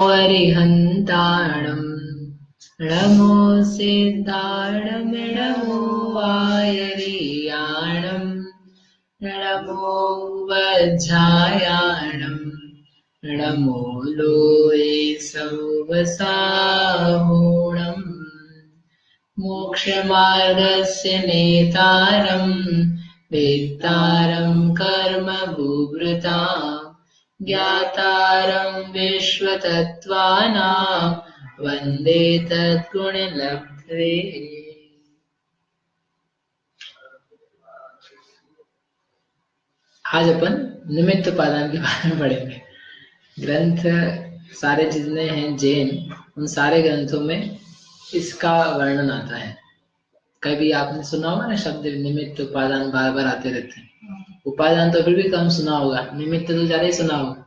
वरिहन्ताणं नमो सिद्धाणं नमो वायरीयाणं नमो वज्रायाणं नमो लोये सौवसाहूणम् मोक्षमार्गस्य नेतारं वेत्तारं कर्मभूभृता ज्ञातारं विश्वतत्त्वानां वन्दे तद्गुणलब्धे। आज अपन निमित्त उपादान के बारे में पढ़ेंगे। ग्रंथ सारे जितने हैं जैन, उन सारे ग्रंथों में इसका वर्णन आता है। कभी आपने सुना होगा ना शब्द निमित्त उपादान, बार बार आते रहते हैं। उपादान तो फिर भी कम सुना होगा, निमित्त तो ज्यादा ही सुना होगा।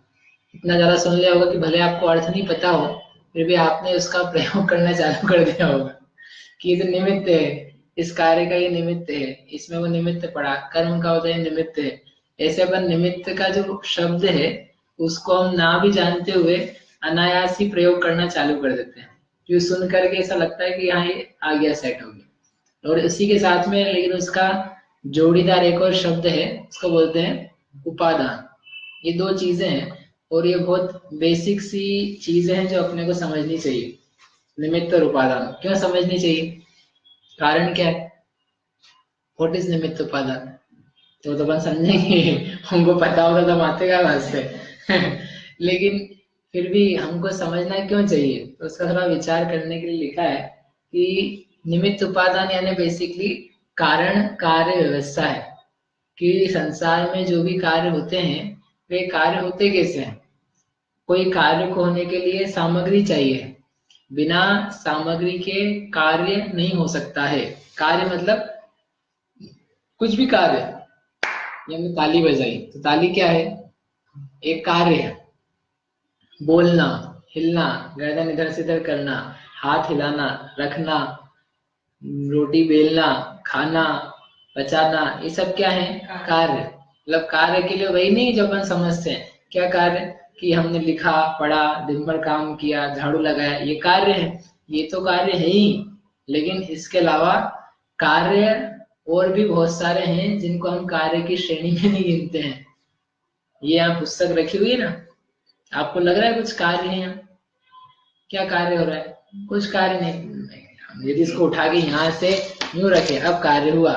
इतना ज्यादा सुन लिया होगा कि भले आपको अर्थ नहीं पता हो, फिर भी आपने उसका प्रयोग करना चालू कर दिया होगा कि ये तो निमित्त है, इस कार्य का ये निमित्त है, इसमें वो निमित्त पड़ा, कर्म का होता है निमित्त है। ऐसे अपन निमित्त का जो शब्द है उसको हम ना भी जानते हुए अनायास ही प्रयोग करना चालू कर देते हैं, जो सुन करके ऐसा लगता है कि यहाँ ये आ गया, सेट हो गया। और इसी के साथ में लेकिन उसका जोड़ीदार एक और शब्द है, उसको बोलते हैं उपादान। ये दो चीजें हैं और ये बहुत बेसिक सी चीजें हैं जो अपने को समझनी चाहिए। निमित्त और उपादान क्यों समझनी चाहिए, कारण क्या है? व्हाट इज निमित्त उपादान? तो अपन समझेंगे, हमको पता होगा तो आते का वास्ते लेकिन फिर भी हमको समझना क्यों चाहिए, तो उसका थोड़ा विचार करने के लिए लिखा है कि निमित्त उपादान यानी बेसिकली कारण कार्य व्यवस्था है कि संसार में जो भी कार्य होते हैं वे कार्य होते कैसे हैं। कोई कार्य को होने के लिए सामग्री चाहिए, बिना सामग्री के कार्य नहीं हो सकता है। कार्य मतलब कुछ भी कार्य, हमने ताली बजाई तो ताली क्या है? एक कार्य है। बोलना, हिलना, गर्दन इधर से इधर करना, हाथ हिलाना, रखना, रोटी बेलना, खाना, बचाना, ये सब क्या है? कार्य। मतलब कार्य के लिए वही नहीं जो अपन समझते हैं। क्या कार्य? कि हमने लिखा, पढ़ा, दिन भर काम किया, झाड़ू लगाया, ये कार्य है। ये तो कार्य है ही, लेकिन इसके अलावा कार्य और भी बहुत सारे हैं जिनको हम कार्य की श्रेणी में नहीं गिनते हैं। ये यहाँ पुस्तक रखी हुई है ना, आपको लग रहा है कुछ कार्य है यहाँ? क्या कार्य हो रहा है? कुछ कार्य नहीं। यदि इसको उठा के यहाँ से यूं रखे, अब कार्य हुआ,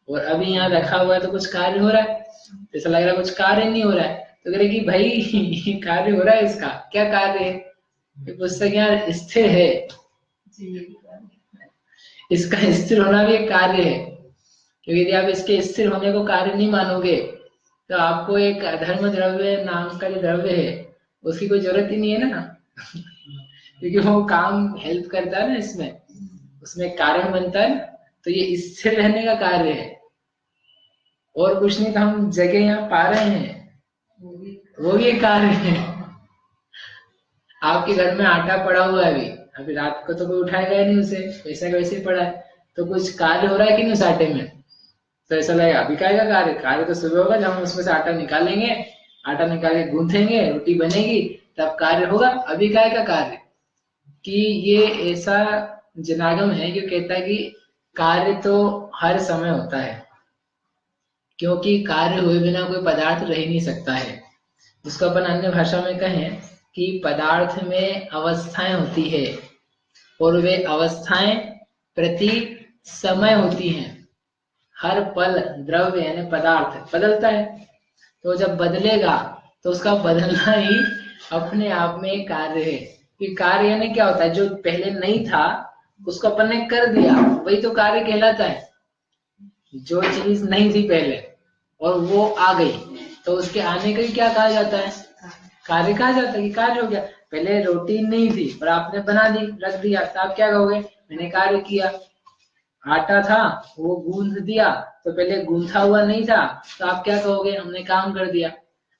और अभी यहाँ रखा हुआ है तो कुछ कार्य हो रहा है। तो ऐसा लग रहा है कुछ कार्य नहीं हो रहा है, तो कह रहे कि भाई कार्य हो रहा है इसका। क्या कार्य है? ये पुस्तक यहाँ स्थिर है, इसका स्थिर होना भी एक कार्य है। क्योंकि यदि आप इसके स्थिर होने को कार्य नहीं मानोगे तो आपको एक अधर्म द्रव्य नाम का जो द्रव्य है उसकी कोई जरूरत ही नहीं है ना क्योंकि वो काम हेल्प करता है ना, इसमें उसमें कारण बनता है। तो ये स्थिर रहने का कार्य है और कुछ नहीं। तो हम जगह यहाँ पा रहे हैं, वो भी एक कार्य है। आपके घर में आटा पड़ा हुआ है, अभी रात को तो कोई उठाएगा ही नहीं उसे, वैसा का वैसे ही पड़ा है। तो कुछ कार्य हो रहा है कि नहीं उस आटे में? तो ऐसा लगेगा अभी का कार्य? कार्य तो सुबह होगा जब हम उसमें से आटा निकालेंगे, आटा निकाल के गूंथेंगे, रोटी बनेगी, तब कार्य होगा। अभी का कार्य? कि ये ऐसा जनागम है जो कहता है कि कार्य तो हर समय होता है, क्योंकि कार्य हुए बिना कोई पदार्थ रह नहीं सकता है। जिसको अपन अन्य भाषा में कहें कि पदार्थ में अवस्थाएं होती है और वे अवस्थाएं प्रति समय होती हैं। हर पल द्रव्य यानी पदार्थ बदलता है, तो जब बदलेगा तो उसका बदलना ही अपने आप में एक कार्य है। कि कार्य यानी क्या होता है? जो पहले नहीं था उसको अपन ने कर दिया, वही तो कार्य कहलाता है। जो चीज नहीं थी पहले और वो आ गई, तो उसके आने को ही क्या कहा जाता है? कार्य कहा जाता है। कि कार्य हो गया। पहले रोटी नहीं थी और आपने बना दी, रख दिया, तो आप क्या कहोगे? मैंने कार्य किया। आटा था, वो गूंथ दिया, तो पहले गूंथा हुआ नहीं था, तो आप क्या कहोगे? हमने काम कर दिया।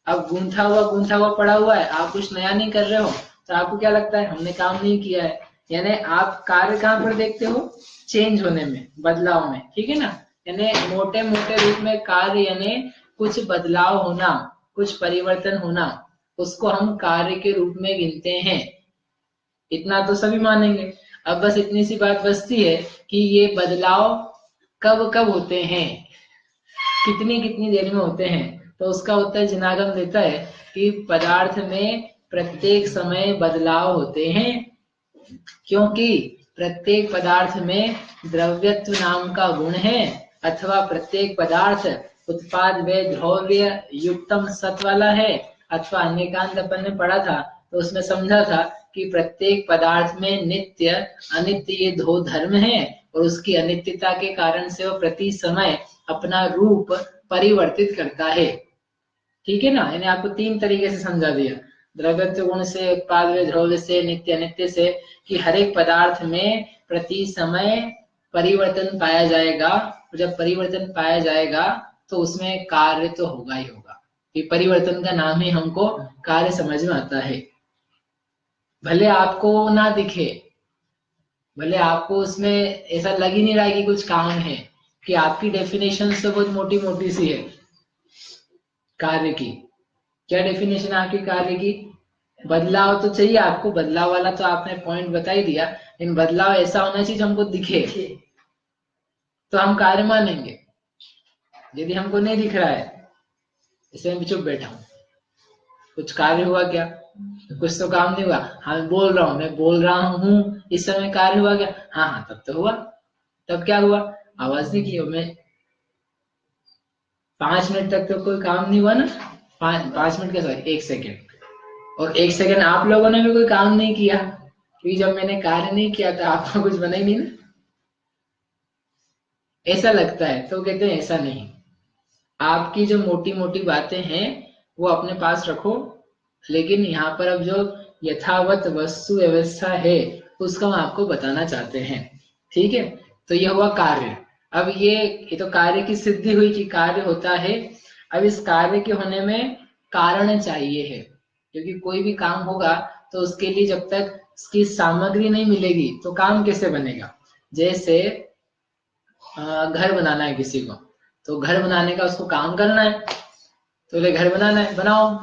अब गूंथा हुआ पड़ा हुआ है, आप कुछ नया नहीं कर रहे हो, तो आपको क्या लगता है? हमने काम नहीं किया है। यानी आप कार्य कहाँ पर देखते हो? चेंज होने में, बदलाव में, ठीक है ना। यानी मोटे मोटे रूप में कार्य यानी कुछ बदलाव होना, कुछ परिवर्तन होना, उसको हम कार्य के रूप में गिनते हैं। इतना तो सभी मानेंगे। अब बस इतनी सी बात बचती है कि ये बदलाव कब कब होते हैं, कितनी कितनी देर में होते हैं। तो उसका उत्तर जिनागम देता है कि पदार्थ में प्रत्येक समय बदलाव होते हैं, क्योंकि प्रत्येक पदार्थ में द्रव्यत्व नाम का गुण है, अथवा प्रत्येक पदार्थ उत्पाद व द्रव्य युक्तम सत वाला है, अथवा अन्यकांत अपन ने पढ़ा था तो उसमें समझा था कि प्रत्येक पदार्थ में नित्य अनित्य ये दो धर्म है, और उसकी अनित्यता के कारण से वो प्रति समय अपना रूप परिवर्तित करता है। ठीक है ना, मैंने आपको तीन तरीके से समझा दिया, द्रव्यत्व गुण से, उत्पाद व द्रव्य से, नित्य अनित्य से, कि हर एक पदार्थ में प्रति समय परिवर्तन पाया जाएगा। और जब परिवर्तन पाया जाएगा तो उसमें कार्य तो होगा ही होगा। ये परिवर्तन का नाम ही हमको कार्य समझ में आता है। भले आपको ना दिखे, भले आपको उसमें ऐसा लग ही नहीं रहा है कि कुछ काम है, कि आपकी डेफिनेशन तो बहुत मोटी मोटी सी है कार्य की। क्या डेफिनेशन है आपकी कार्य की? बदलाव तो चाहिए आपको, बदलाव वाला तो आपने पॉइंट बता ही दिया, लेकिन बदलाव ऐसा होना चाहिए जो हमको दिखे, तो हम कार्य मानेंगे। यदि हमको नहीं दिख रहा है, जैसे मैं चुप बैठा हूँ, कुछ कार्य हुआ क्या? कुछ तो काम नहीं हुआ। हाँ बोल रहा हूँ, मैं बोल रहा हूँ, इस समय कार्य हुआ क्या? हाँ हाँ तब तो हुआ। तब क्या हुआ? आवाज नहीं की मैं 5 मिनट तक, तो कोई काम नहीं हुआ ना। 5 मिनट का, सॉरी 1 सेकेंड, और 1 सेकेंड आप लोगों ने भी कोई काम नहीं किया, क्योंकि जब मैंने कार्य नहीं किया तो आपको कुछ बना ही नहीं ना। ऐसा लगता है, तो कहते हैं ऐसा नहीं। आपकी जो मोटी मोटी बातें हैं वो अपने पास रखो, लेकिन यहाँ पर अब जो यथावत वस्तु व्यवस्था है उसका हम आपको बताना चाहते हैं। ठीक है, तो यह हुआ कार्य। अब ये तो कार्य की सिद्धि हुई कि कार्य होता है। अब इस कार्य के होने में कारण चाहिए है, क्योंकि कोई भी काम होगा तो उसके लिए जब तक उसकी सामग्री नहीं मिलेगी तो काम कैसे बनेगा। जैसे घर बनाना है किसी को, तो घर बनाने का उसको काम करना है, तो ले घर बनाना है, बनाओ।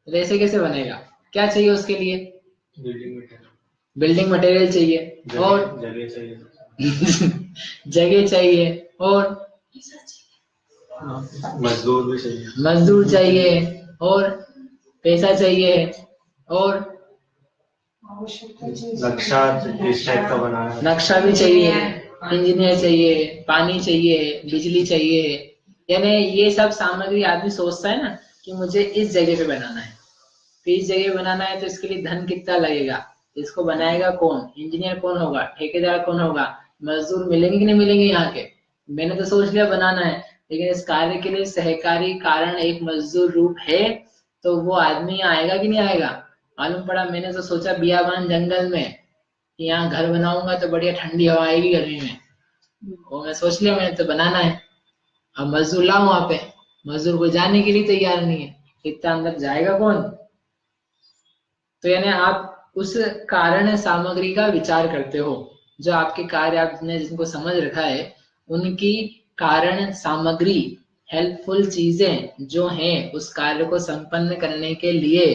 तो ऐसे कैसे बनेगा? क्या चाहिए उसके लिए? बिल्डिंग मटेरियल चाहिए, और जगह चाहिए जगह चाहिए, और मजदूर भी चाहिए, मजदूर चाहिए, और पैसा चाहिए, और नक्शा किस टाइप का बनाना है, नक्शा भी चाहिए, इंजीनियर चाहिए, पानी चाहिए, बिजली चाहिए। यानी ये सब सामग्री आदमी सोचता है ना कि मुझे इस जगह पे बनाना है, तो इस जगह बनाना है, तो इसके लिए धन कितना लगेगा, इसको बनाएगा कौन, इंजीनियर कौन होगा, ठेकेदार कौन होगा, मजदूर मिलेंगे कि नहीं मिलेंगे यहाँ के। मैंने तो सोच लिया बनाना है, लेकिन इस कार्य के लिए सहकारी कारण एक मजदूर रूप है, तो वो आदमी आएगा कि नहीं आएगा। मालूम पड़ा मैंने तो सोचा बियाबान जंगल में कि यहाँ घर बनाऊंगा तो बढ़िया ठंडी हवा आएगी गर्मी में, वो मैं सोच लिया मैंने तो बनाना है। अब मजदूर लाऊं वहां पे, मजदूर को जाने के लिए तैयार नहीं है, इतना अंदर जाएगा कौन। तो यानी आप उस कारण सामग्री का विचार करते हो, जो आपके कार्य आपने जिनको समझ रखा है उनकी कारण सामग्री, हेल्पफुल चीजें जो हैं उस कार्य को संपन्न करने के लिए,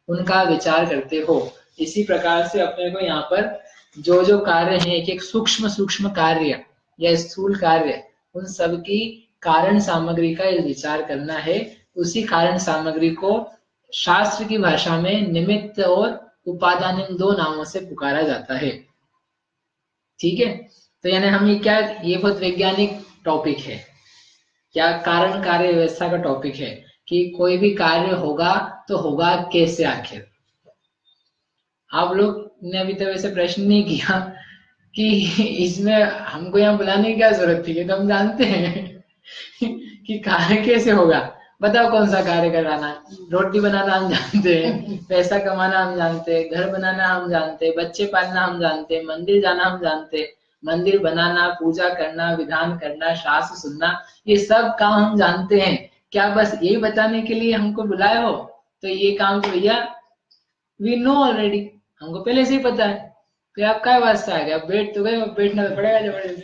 उनका विचार करते हो। इसी प्रकार से अपने को यहाँ पर जो जो कार्य हैं, एक एक सूक्ष्म सूक्ष्म कार्य या स्थूल कार्य, उन सब की कारण सामग्री का विचार करना है। उसी कारण सामग्री को शास्त्र की भाषा में निमित्त और उपादान इन दो नामों से पुकारा जाता है। ठीक है, तो यानी हम ये क्या, ये बहुत वैज्ञानिक टॉपिक है, क्या कारण कार्य व्यवस्था का टॉपिक है, कि कोई भी कार्य होगा तो होगा कैसे आखिर। आप लोग ने अभी तक वैसे प्रश्न नहीं किया कि इसमें हमको यहाँ बुलाने की क्या जरूरत थी, ये तो हम जानते हैं कि कार्य कैसे होगा। बताओ कौन सा कार्य कराना है? रोटी बनाना हम जानते हैं, पैसा कमाना हम जानते हैं, घर बनाना हम जानते हैं, बच्चे पालना हम जानते हैं, मंदिर जाना हम जानते हैं, मंदिर बनाना, पूजा करना, विधान करना, शास्त्र सुनना, ये सब काम हम जानते हैं। क्या बस यही बताने के लिए हमको बुलाए हो? तो ये काम तो भैया वी नो ऑलरेडी, हमको पहले से ही पता है। तो आप क्या वास्ते आ गया, बैठ तो गए, बैठना तो पड़ेगा जबरदस्ती।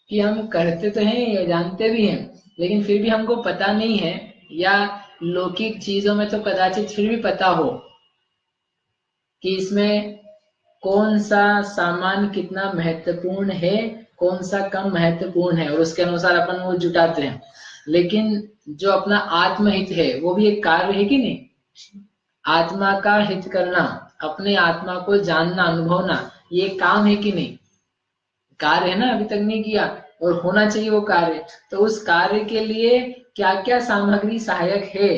कि हम करते तो हैं, ये जानते भी हैं, लेकिन फिर भी हमको पता नहीं है, या लौकिक चीजों में तो कदाचित फिर भी पता हो, कि इसमें कौन सा सामान कितना महत्वपूर्ण है, कौन सा कम महत्वपूर्ण है, और उसके अनुसार अपन वो जुटाते हैं। लेकिन जो अपना आत्महित है वो भी एक कार्य है कि नहीं? आत्मा का हित करना, अपने आत्मा को जानना, अनुभवना, ये काम है कि नहीं? कार्य है ना, अभी तक नहीं किया और होना चाहिए वो कार्य। तो उस कार्य के लिए क्या क्या सामग्री सहायक है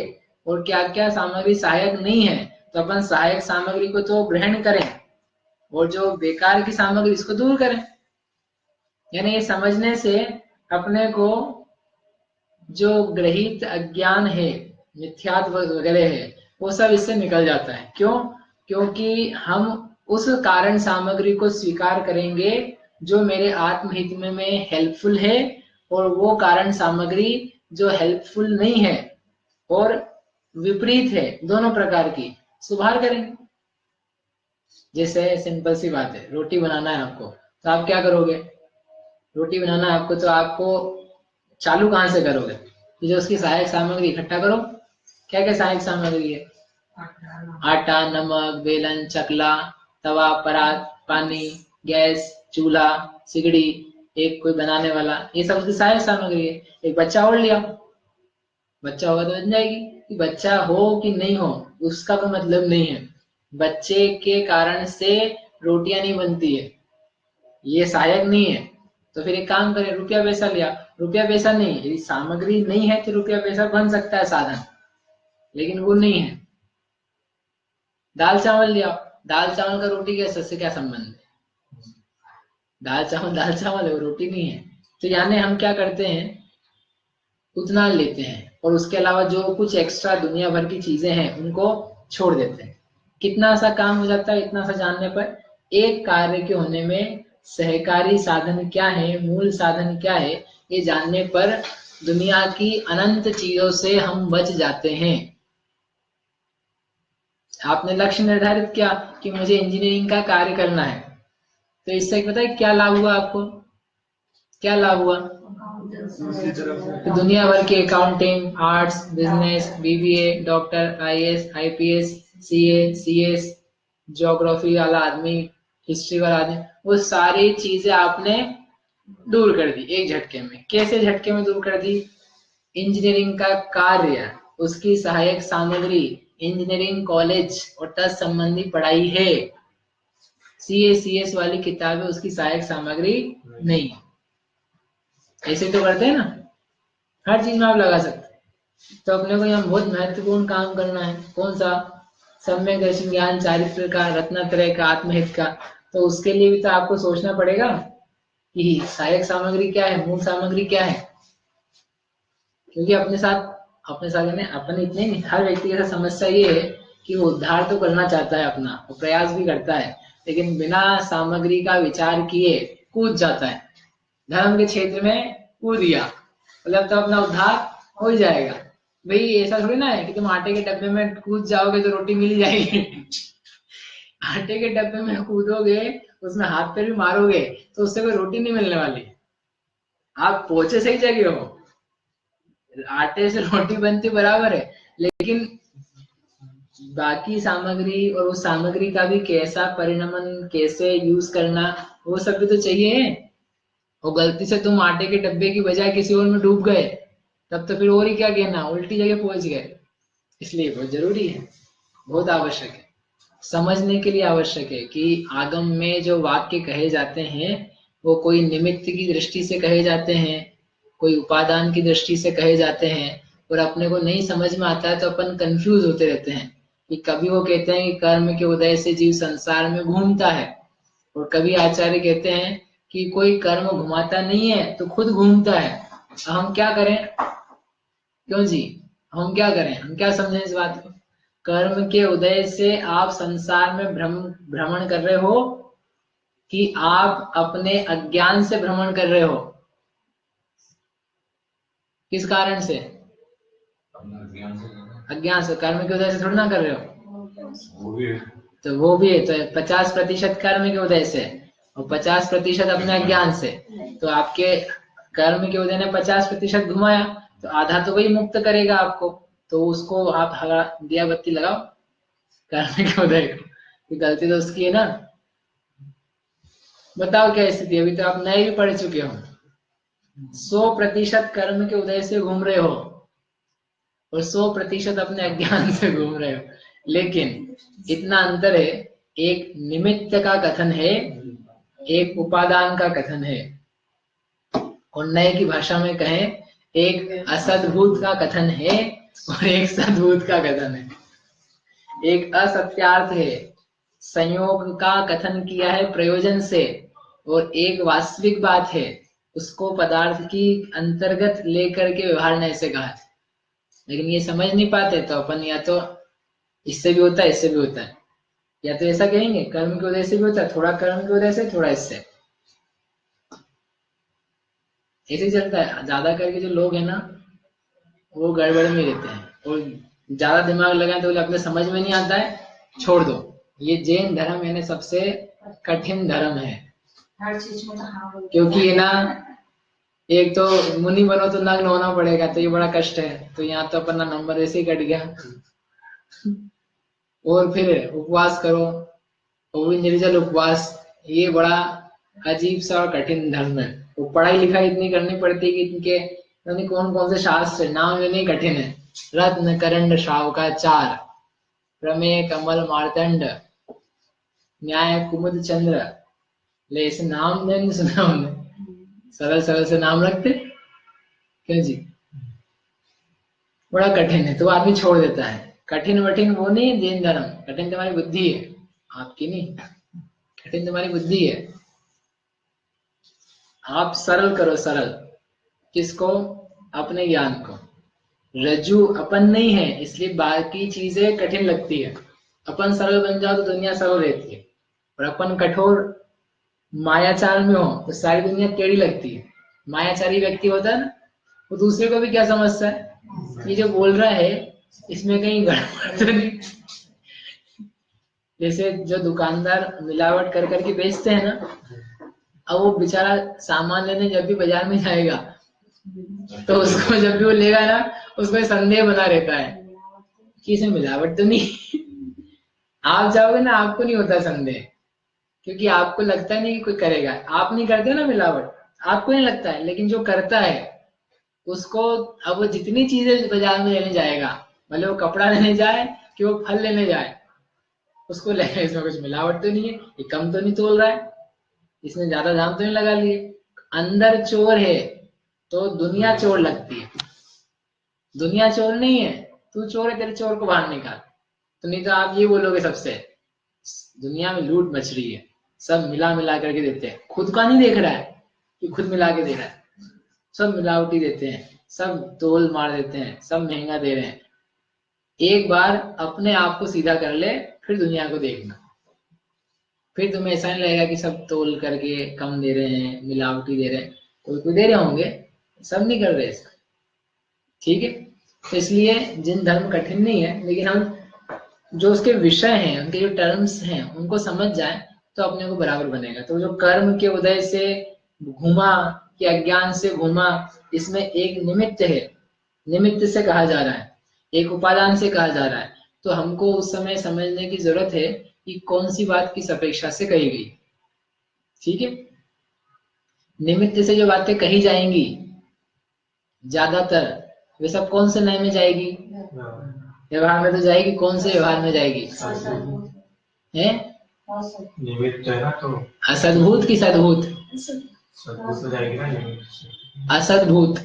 और क्या क्या सामग्री सहायक नहीं है, तो अपन सहायक सामग्री को तो ग्रहण करें और जो बेकार की सामग्री इसको दूर करें। यानी ये समझने से अपने को जो ग्रहित अज्ञान है, मिथ्यात्व वगैरह है, वो सब इससे निकल जाता है। क्यों? क्योंकि हम उस कारण सामग्री को स्वीकार करेंगे जो मेरे आत्महित में हेल्पफुल है, और वो कारण सामग्री जो हेल्पफुल नहीं है और विपरीत है, दोनों प्रकार की, सुधार करेंगे। जैसे सिंपल सी बात है, रोटी बनाना है आपको, तो आप क्या करोगे? रोटी बनाना है आपको, तो आपको चालू कहाँ से करोगे? कि जो उसकी सहायक सामग्री इकट्ठा करो। क्या क्या सहायक सामग्री है? आटा, नमक, बेलन, चकला, तवा, परात, पानी, गैस, चूल्हा, सिगड़ी, एक कोई बनाने वाला, ये सब उसकी सहायक सामग्री है। एक बच्चा और लिया, बच्चा होगा तो बन जाएगी। कि बच्चा हो कि नहीं हो उसका कोई मतलब नहीं है, बच्चे के कारण से रोटियां नहीं बनती है, ये सहायक नहीं है। तो फिर एक काम करें, रुपया पैसा लिया, रुपया पैसा नहीं, यदि सामग्री नहीं है तो रुपया पैसा बन सकता है साधन, लेकिन वो नहीं है। दाल चावल लिया, दाल चावल का रोटी के से क्या संबंध है? दाल चावल है, वो रोटी नहीं है। तो यानी हम क्या करते हैं, उतना लेते हैं और उसके अलावा जो कुछ एक्स्ट्रा दुनिया भर की चीजें हैं उनको छोड़ देते हैं। कितना सा काम हो जाता है इतना सा जानने पर। एक कार्य के होने में सहकारी साधन क्या है, मूल साधन क्या है, ये जानने पर दुनिया की अनंत चीजों से हम बच जाते हैं। आपने लक्ष्य निर्धारित किया कि मुझे इंजीनियरिंग का कार्य करना है, तो इससे पता है क्या लाभ हुआ आपको? क्या लाभ हुआ? तो दुनिया भर के accounting, arts, business, BBA, doctor, IAS, IPS, CA, CS, geography वाला आदमी, हिस्ट्री वाला आदमी, वो सारी चीजें आपने दूर कर दी एक झटके में। कैसे झटके में दूर कर दी? इंजीनियरिंग का कार्य, उसकी सहायक सामग्री, इंजीनियरिंग कॉलेज और तत्संबंधी पढ़ाई है। सीए, सीएस वाली किताबें उसकी सहायक सामग्री नहीं है। ऐसे तो करते हैं ना, हर चीज में आप लगा सकते हैं। तो अपने को यहाँ बहुत महत्वपूर्ण काम करना है। कौन सा? सम्यक दर्शन ज्ञान, चारित्र का, रत्नत्रय का, आत्महित का। तो उसके लिए भी तो आपको सोचना पड़ेगा कि सहायक सामग्री क्या है, मूल सामग्री क्या है। क्योंकि अपने साथ में अपन इतने नहीं, हर व्यक्ति के साथ समस्या ये है कि वो उद्धार तो करना चाहता है अपना, वो प्रयास भी करता है, लेकिन बिना सामग्री का विचार किए कूद जाता है। धर्म के क्षेत्र में कूद दिया मतलब तो अपना उद्धार हो ही जाएगा। भाई ऐसा थोड़ी ना है कि तुम आटे के डब्बे में कूद जाओगे तो रोटी मिल जाएगी। आटे के डब्बे में कूदोगे, उसमें हाथ पैर भी मारोगे, तो उससे कोई रोटी नहीं मिलने वाली। आप पहुंचे सही जगह हो, आटे से रोटी बनती बराबर है, लेकिन बाकी सामग्री और उस सामग्री का भी कैसा परिणमन, कैसे यूज करना, वो सब भी तो चाहिए। और गलती से तुम आटे के डब्बे की बजाय किसी और में डूब गए, तब तो फिर और ही क्या कहना, उल्टी जगह पहुंच गए। इसलिए बहुत जरूरी है, बहुत आवश्यक है, समझने के लिए आवश्यक है कि आगम में जो वाक्य कहे जाते हैं वो कोई निमित्त की दृष्टि से कहे जाते हैं, कोई उपादान की दृष्टि से कहे जाते हैं, और अपने को नहीं समझ में आता है तो अपन कंफ्यूज होते रहते हैं। कि कभी वो कहते हैं कि कर्म के उदय से जीव संसार में घूमता है, और कभी आचार्य कहते हैं कि कोई कर्म घुमाता नहीं है तो खुद घूमता है। हम क्या करें? क्यों जी, हम क्या करें, हम क्या समझें इस बात को? कर्म के उदय से आप संसार में भ्रमण कर रहे हो कि आप अपने अज्ञान से भ्रमण कर रहे हो? किस कारण से? अज्ञान से। कर्म के उदय से थोड़ी ना कर रहे हो, वो भी है। तो वो भी है, तो 50% कर्म के उदय से और 50% अपने अज्ञान से। तो आपके कर्म के उदय ने 50% घुमाया, तो आधा तो वही मुक्त करेगा आपको। तो उसको आप दिया बत्ती लगाओ कर्म के उदय को, कि गलती तो उसकी है ना। बताओ क्या स्थिति, अभी तो आप नए भी पढ़ चुके हो, 100% कर्म के उदय से घूम रहे हो और 100% अपने अज्ञान से घूम रहे हो। लेकिन इतना अंतर है, एक निमित्त का कथन है, एक उपादान का कथन है। और नए की भाषा में कहें, एक असद्भूत का कथन है और एक सद्भूत का कथन है। एक असत्यार्थ है, संयोग का कथन किया है प्रयोजन से, और एक वास्तविक बात है, उसको पदार्थ की अंतर्गत लेकर के व्यवहार ने ऐसे कहा है। लेकिन ये समझ नहीं पाते, तो अपन या तो इससे भी होता है, इससे भी होता है, या तो ऐसा कहेंगे कर्म की वजह से भी होता है, थोड़ा कर्म की वजह से, थोड़ा इससे, ऐसे चलता है। ज्यादा करके जो लोग हैं ना, वो गड़बड़ में रहते हैं, और ज्यादा दिमाग लगाए तो बोले अपने समझ में नहीं आता है, छोड़ दो। ये जैन धर्म यानी सबसे कठिन धर्म है, हर चीज में क्योंकि ये ना, एक तो मुनि बनो तो नग्न होना पड़ेगा, तो ये बड़ा कष्ट है। तो यहाँ तो अपना नंबर ऐसे ही कट गया। और फिर उपवास करो, वो भी निर्जल उपवास, ये बड़ा अजीब सा और कठिन धर्म है। वो पढ़ाई लिखाई इतनी करनी पड़ती है कि इनके यानी कौन कौन से शास्त्र नाम में नहीं कठिन है। रत्न करंड शावकाचार, प्रमेय कमल मार्तंड, न्याय कुमुद चंद्र, ले ऐसे नाम नहीं सुना हमने। सरल सरल से नाम रखते क्यों जी, बड़ा कठिन है, तो आदमी छोड़ देता है। कठिन वठिन वो नहीं है जैन धर्म, कठिन तुम्हारी बुद्धि है, आपकी नहीं। कठिन तुम्हारी बुद्धि है। आप सरल करो, सरल किसको, अपने ज्ञान को। रज्जु अपन नहीं है, इसलिए बाकी चीजें कठिन लगती है। अपन सरल बन जाओ तो दुनिया सरल रहती है, और अपन कठोर मायाचार में हो तो सारी दुनिया टेढ़ी लगती है। मायाचारी व्यक्ति होता है ना, वो दूसरे को भी क्या समझता है, ये जो बोल रहा है इसमें कहीं गड़बड़ तो नहीं। जैसे जो दुकानदार मिलावट कर करके बेचते हैं ना, अब वो बेचारा सामान लेने जब भी बाजार में जाएगा, तो उसको जब भी वो लेगा ना, उसको संदेह बना रहता है कि इसमें मिलावट तो नहीं। आप जाओगे ना, आपको नहीं होता संदेह, क्योंकि आपको लगता नहीं कि कोई करेगा। आप नहीं करते ना मिलावट, आपको नहीं लगता है, लेकिन जो करता है उसको, अब वो जितनी चीजें बाजार में लेने जाएगा, भले वो कपड़ा लेने जाए कि वो फल लेने जाए, उसको लगेगा इसमें कुछ मिलावट तो नहीं है, ये कम तो नहीं तोल रहा है, इसने ज्यादा दाम तो नहीं लगा लिए। अंदर चोर है तो दुनिया चोर लगती है। दुनिया चोर नहीं है, तू चोर है, तेरे चोर को बाहर निकाल। तो नहीं तो आप ये बोलोगे सबसे, दुनिया में लूट मच रही है, सब मिला मिला करके देते हैं, खुद का नहीं देख रहा है कि खुद मिला के दे रहा है, सब मिलावटी देते हैं, सब तोल मार देते हैं, सब महंगा दे रहे हैं। एक बार अपने आप को सीधा कर ले, फिर दुनिया को देखना, फिर तुम्हें ऐसा नहीं लगेगा कि सब तोल करके कम दे रहे हैं, मिलावटी दे रहे हैं। कोई कोई दे रहे होंगे, सब नहीं कर रहे ऐसा, ठीक है। तो इसलिए जिन धर्म कठिन नहीं है, लेकिन हम जो उसके विषय हैं, उनके जो टर्म्स हैं, उनको समझ जाए तो अपने को बराबर बनेगा। तो जो कर्म के उदय से घूमा, कि अज्ञान से घूमा, इसमें एक निमित्त है, निमित्त से कहा जा रहा है, एक उपादान से कहा जा रहा है। तो हमको उस समय समझने की जरूरत है कि कौन सी बात किस अपेक्षा से कही गई, ठीक है। निमित्त से जो बातें कही जाएंगी ज्यादातर, वे सब कौन से नए में जाएगी, व्यवहार में तो जाएगी। कौन से व्यवहार में जाएगी, है निमित्त है ना, तो असद्भूत की सद्भूत, सद्भूत हो जाएगी ना निमित्त, असद्भूत।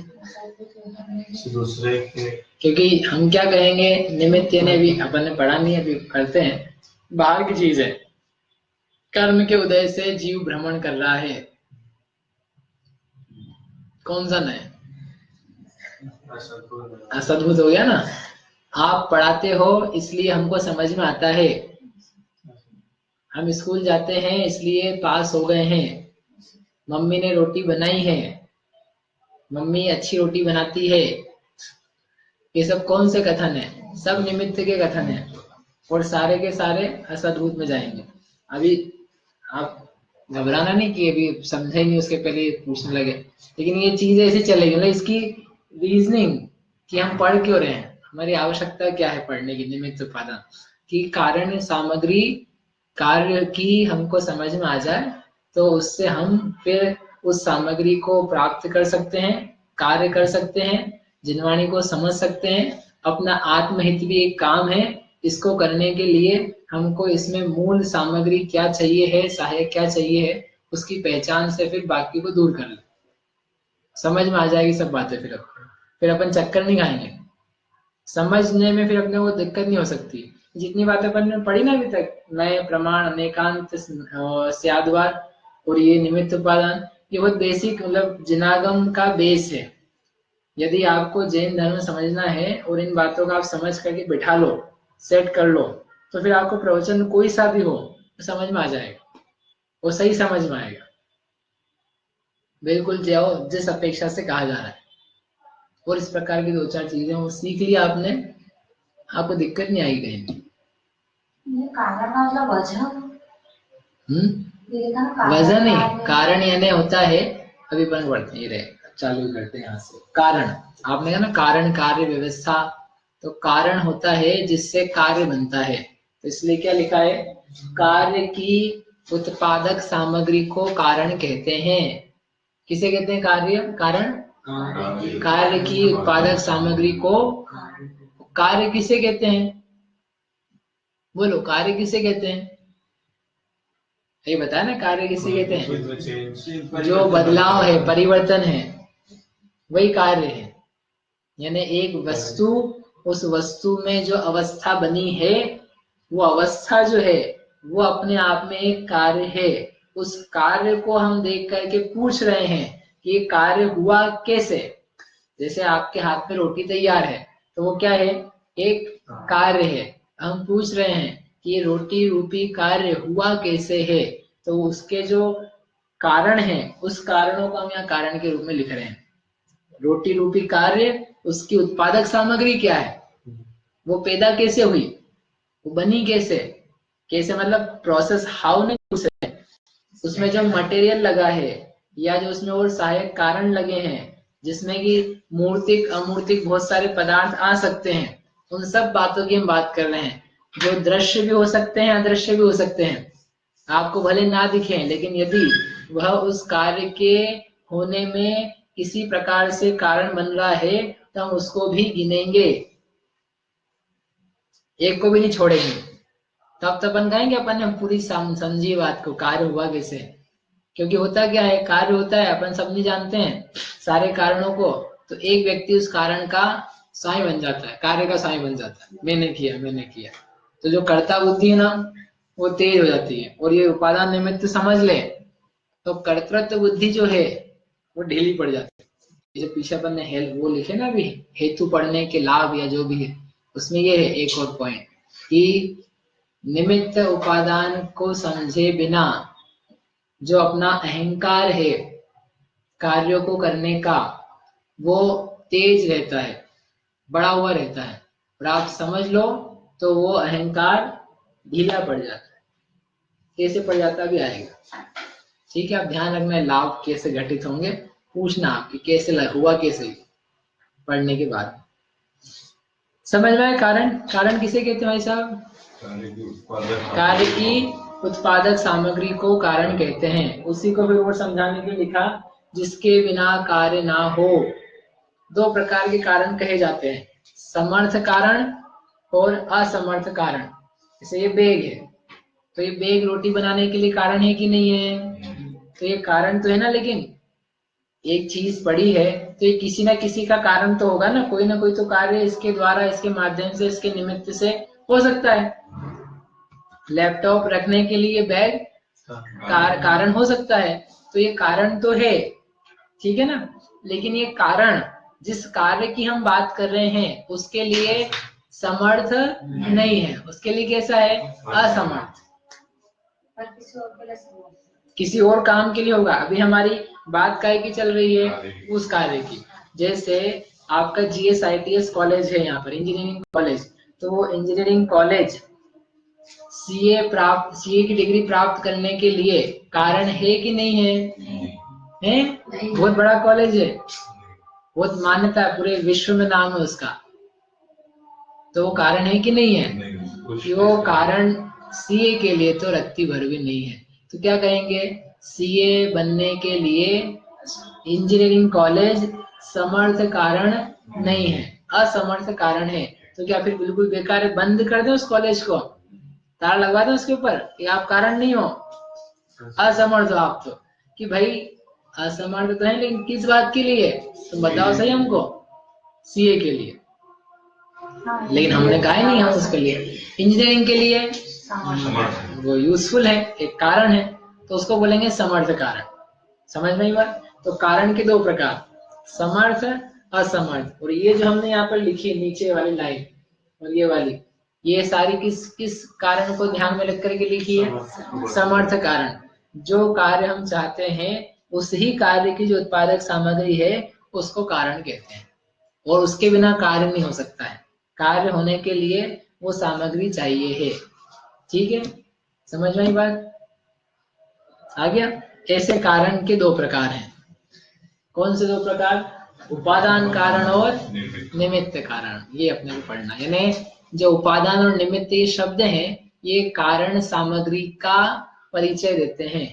दूसरे के, क्योंकि हम क्या कहेंगे, निमित्त ने भी अपन ने पढ़ा नहीं, अभी करते हैं, बाहर की चीज है। कर्म के उदय से जीव भ्रमण कर रहा है, कौन सा नए, असद्भुत हो गया ना। आप पढ़ाते हो इसलिए हमको समझ में आता है, हम स्कूल जाते हैं इसलिए पास हो गए हैं, मम्मी ने रोटी बनाई है, मम्मी अच्छी रोटी बनाती है, ये सब कौन से कथन है, सब निमित्त के कथन है, और सारे के सारे असद्भुत में जाएंगे। अभी आप घबराना नहीं कि अभी समझे नहीं, उसके पहले पूछने लगे, लेकिन ये चीज ऐसे चलेगी ना, इसकी रीजनिंग कि हम पढ़ क्यों रहे हैं, हमारी आवश्यकता क्या है पढ़ने की, निमित्त उपादान की कारण सामग्री कार्य की हमको समझ में आ जाए तो उससे हम फिर उस सामग्री को प्राप्त कर सकते हैं, कार्य कर सकते हैं, जिनवाणी को समझ सकते हैं। अपना आत्महित भी एक काम है, इसको करने के लिए हमको इसमें मूल सामग्री क्या चाहिए है, सहायक क्या चाहिए है, उसकी पहचान से फिर बाकी को दूर कर ले, समझ में आ जाएगी सब बातें। फिर अपन चक्कर नहीं खाएंगे, समझने में फिर अपने को दिक्कत नहीं हो सकती। जितनी बातें अपन ने पढ़ी ना अभी तक, नए प्रमाण, अनेकांत, स्याद्वार और ये निमित्त उपादान, ये बहुत बेसिक मतलब जिनागम का बेस है। यदि आपको जैन धर्म समझना है और इन बातों का आप समझ करके बिठा लो, सेट कर लो, तो फिर आपको प्रवचन कोई सा भी हो तो समझ में आ जाएगा, वो सही समझ में आएगा, बिल्कुल जो जिस अपेक्षा से कहा जा रहा है। और इस प्रकार की दो चार चीजें वो सीख लिया आपने, आपको दिक्कत नहीं आएगी कहीं भी। कारण का मतलब वजह? वजह नहीं, कारण यानी होता है, अभी अपन बढ़ते ही रहे, चालू करते हैं यहाँ से। कारण, आपने कहा ना कारण कार्य व्यवस्था, तो कारण होता है जिससे कार्य बनता है, तो इसलिए क्या लिखा है, कार्य की उत्पादक सामग्री को कारण कहते हैं। किसे कहते हैं कार्य? कारण, कार्य की उत्पादक सामग्री को कार्य किसे कहते हैं? बोलो, कार्य किसे कहते हैं? ये बताया ना, कार्य किसे कहते हैं? जो बदलाव है, परिवर्तन है, वही कार्य है। यानी एक वस्तु, उस वस्तु में जो अवस्था बनी है, वो अवस्था जो है वो अपने आप में एक कार्य है। उस कार्य को हम देख करके पूछ रहे हैं कि ये कार्य हुआ कैसे। जैसे आपके हाथ में रोटी तैयार है, तो वो क्या है? एक कार्य है। हम पूछ रहे हैं कि ये रोटी रूपी कार्य हुआ कैसे है, तो उसके जो कारण है, उस कारणों को हम यहाँ कारण के रूप में लिख रहे हैं। रोटी रूपी कार्य, उसकी उत्पादक सामग्री क्या है, वो पैदा कैसे हुई, वो बनी कैसे, कैसे मतलब प्रोसेस, हाउ नहीं पूछ रहे हैं, उसमें जो मटेरियल लगा है या जो उसमें और सहायक कारण लगे हैं, जिसमें कि मूर्तिक अमूर्तिक बहुत सारे पदार्थ आ सकते हैं, उन सब बातों की हम बात कर रहे हैं, जो दृश्य भी हो सकते हैं, अदृश्य भी हो सकते हैं। आपको भले ना दिखे, लेकिन यदि वह उस कार्य के होने में किसी प्रकार से कारण बन रहा है, तो हम उसको भी गिनेंगे, एक को भी नहीं छोड़ेंगे। तब तो अपन कहेंगे अपन ने पूरी समझी बात को, कार्य हुआ कैसे। क्योंकि होता क्या है, कार्य होता है, अपन सब नहीं जानते हैं सारे कारणों को, तो एक व्यक्ति उस कारण का स्वामी बन जाता है, कार्य का स्वामी बन जाता है, मैंने किया मैंने किया। तो जो कर्ता बुद्धि है ना, वो तेज हो जाती है, और ये उपादान निमित्त समझ ले तो कर्तृत्व बुद्धि जो है वो ढीली पड़ जाती है। जो पीछे अपन ने वो लिखे ना अभी, हेतु पढ़ने के लाभ या जो भी है, उसमें ये है एक और पॉइंट कि निमित्त उपादान को समझे बिना जो अपना अहंकार है कार्यों को करने का, वो तेज रहता है, बड़ा हुआ रहता है, और आप समझ लो तो वो अहंकार ढीला पड़ जाता है। कैसे पड़ जाता भी आएगा, ठीक है। आप ध्यान रखना, लाभ कैसे घटित होंगे, पूछना आपकी कैसे हुआ, कैसे पढ़ने के बाद समझ में आए। कारण, कारण किसे कहते हैं भाई साहब? कार्य की उत्पादक सामग्री को कारण कहते हैं। उसी को फिर और समझाने के लिखा, जिसके बिना कार्य ना हो। दो प्रकार के कारण कहे जाते हैं, समर्थ कारण और असमर्थ कारण। जैसे ये बैग है, तो ये बैग रोटी बनाने के लिए कारण है कि नहीं है? तो ये कारण तो है ना, लेकिन एक चीज पड़ी है तो ये किसी ना किसी का कारण तो होगा ना कोई तो कार्य इसके द्वारा, इसके माध्यम से, इसके निमित्त से हो सकता है। लैपटॉप रखने के लिए बैग कारण हो सकता है, तो ये कारण तो है, ठीक है ना। लेकिन ये कारण, जिस कार्य की हम बात कर रहे हैं, उसके लिए समर्थ नहीं है, उसके लिए कैसा है? असमर्थ। किसी और काम के लिए होगा। अभी हमारी बात काय की चल रही है? उस कार्य की। जैसे आपका GSITS कॉलेज है यहाँ पर, इंजीनियरिंग कॉलेज, तो वो इंजीनियरिंग कॉलेज सीए की डिग्री प्राप्त करने के लिए कारण है कि नहीं है? है? बहुत बड़ा कॉलेज है, बहुत मान्यता है, पूरे विश्व में नाम है उसका, तो वो कारण है कि नहीं है? कि वो कारण सीए के लिए तो रत्ती भर भी नहीं है। तो क्या कहेंगे, सीए बनने के लिए इंजीनियरिंग कॉलेज समर्थ कारण नहीं है, असमर्थ कारण है। तो क्या फिर बिल्कुल बेकार है, बंद कर दे उस कॉलेज को, ताला लगवा दे उसके ऊपर कि आप कारण नहीं हो, असमर्थ हो आप। तो कि भाई असमर्थ तो है लेकिन किस बात के लिए, तो बताओ सही हमको, सीए के लिए। हाँ, लेकिन हमने कहा ही नहीं हम उसके लिए, इंजीनियरिंग के लिए वो यूजफुल है, एक कारण है, तो उसको बोलेंगे समर्थ कारण। समझ में आई बात। तो कारण के दो प्रकार, समर्थ असमर्थ। और ये जो हमने यहाँ पर लिखी नीचे वाली लाइन और ये वाली, ये सारी किस किस कारण को ध्यान में रख करके लिखी है, समर्थ कारण। जो कार्य हम चाहते हैं उस ही कार्य की जो उत्पादक सामग्री है उसको कारण कहते हैं, और उसके बिना कार्य नहीं हो सकता है। कार्य होने के लिए वो सामग्री चाहिए है। ठीक है, समझ में आई बात, आ गया। ऐसे कारण के दो प्रकार हैं। कौन से दो प्रकार, उपादान कारण और निमित्त कारण। ये अपने को पढ़ना, यानी जो उपादान और निमित्त ये शब्द हैं ये कारण सामग्री का परिचय देते हैं।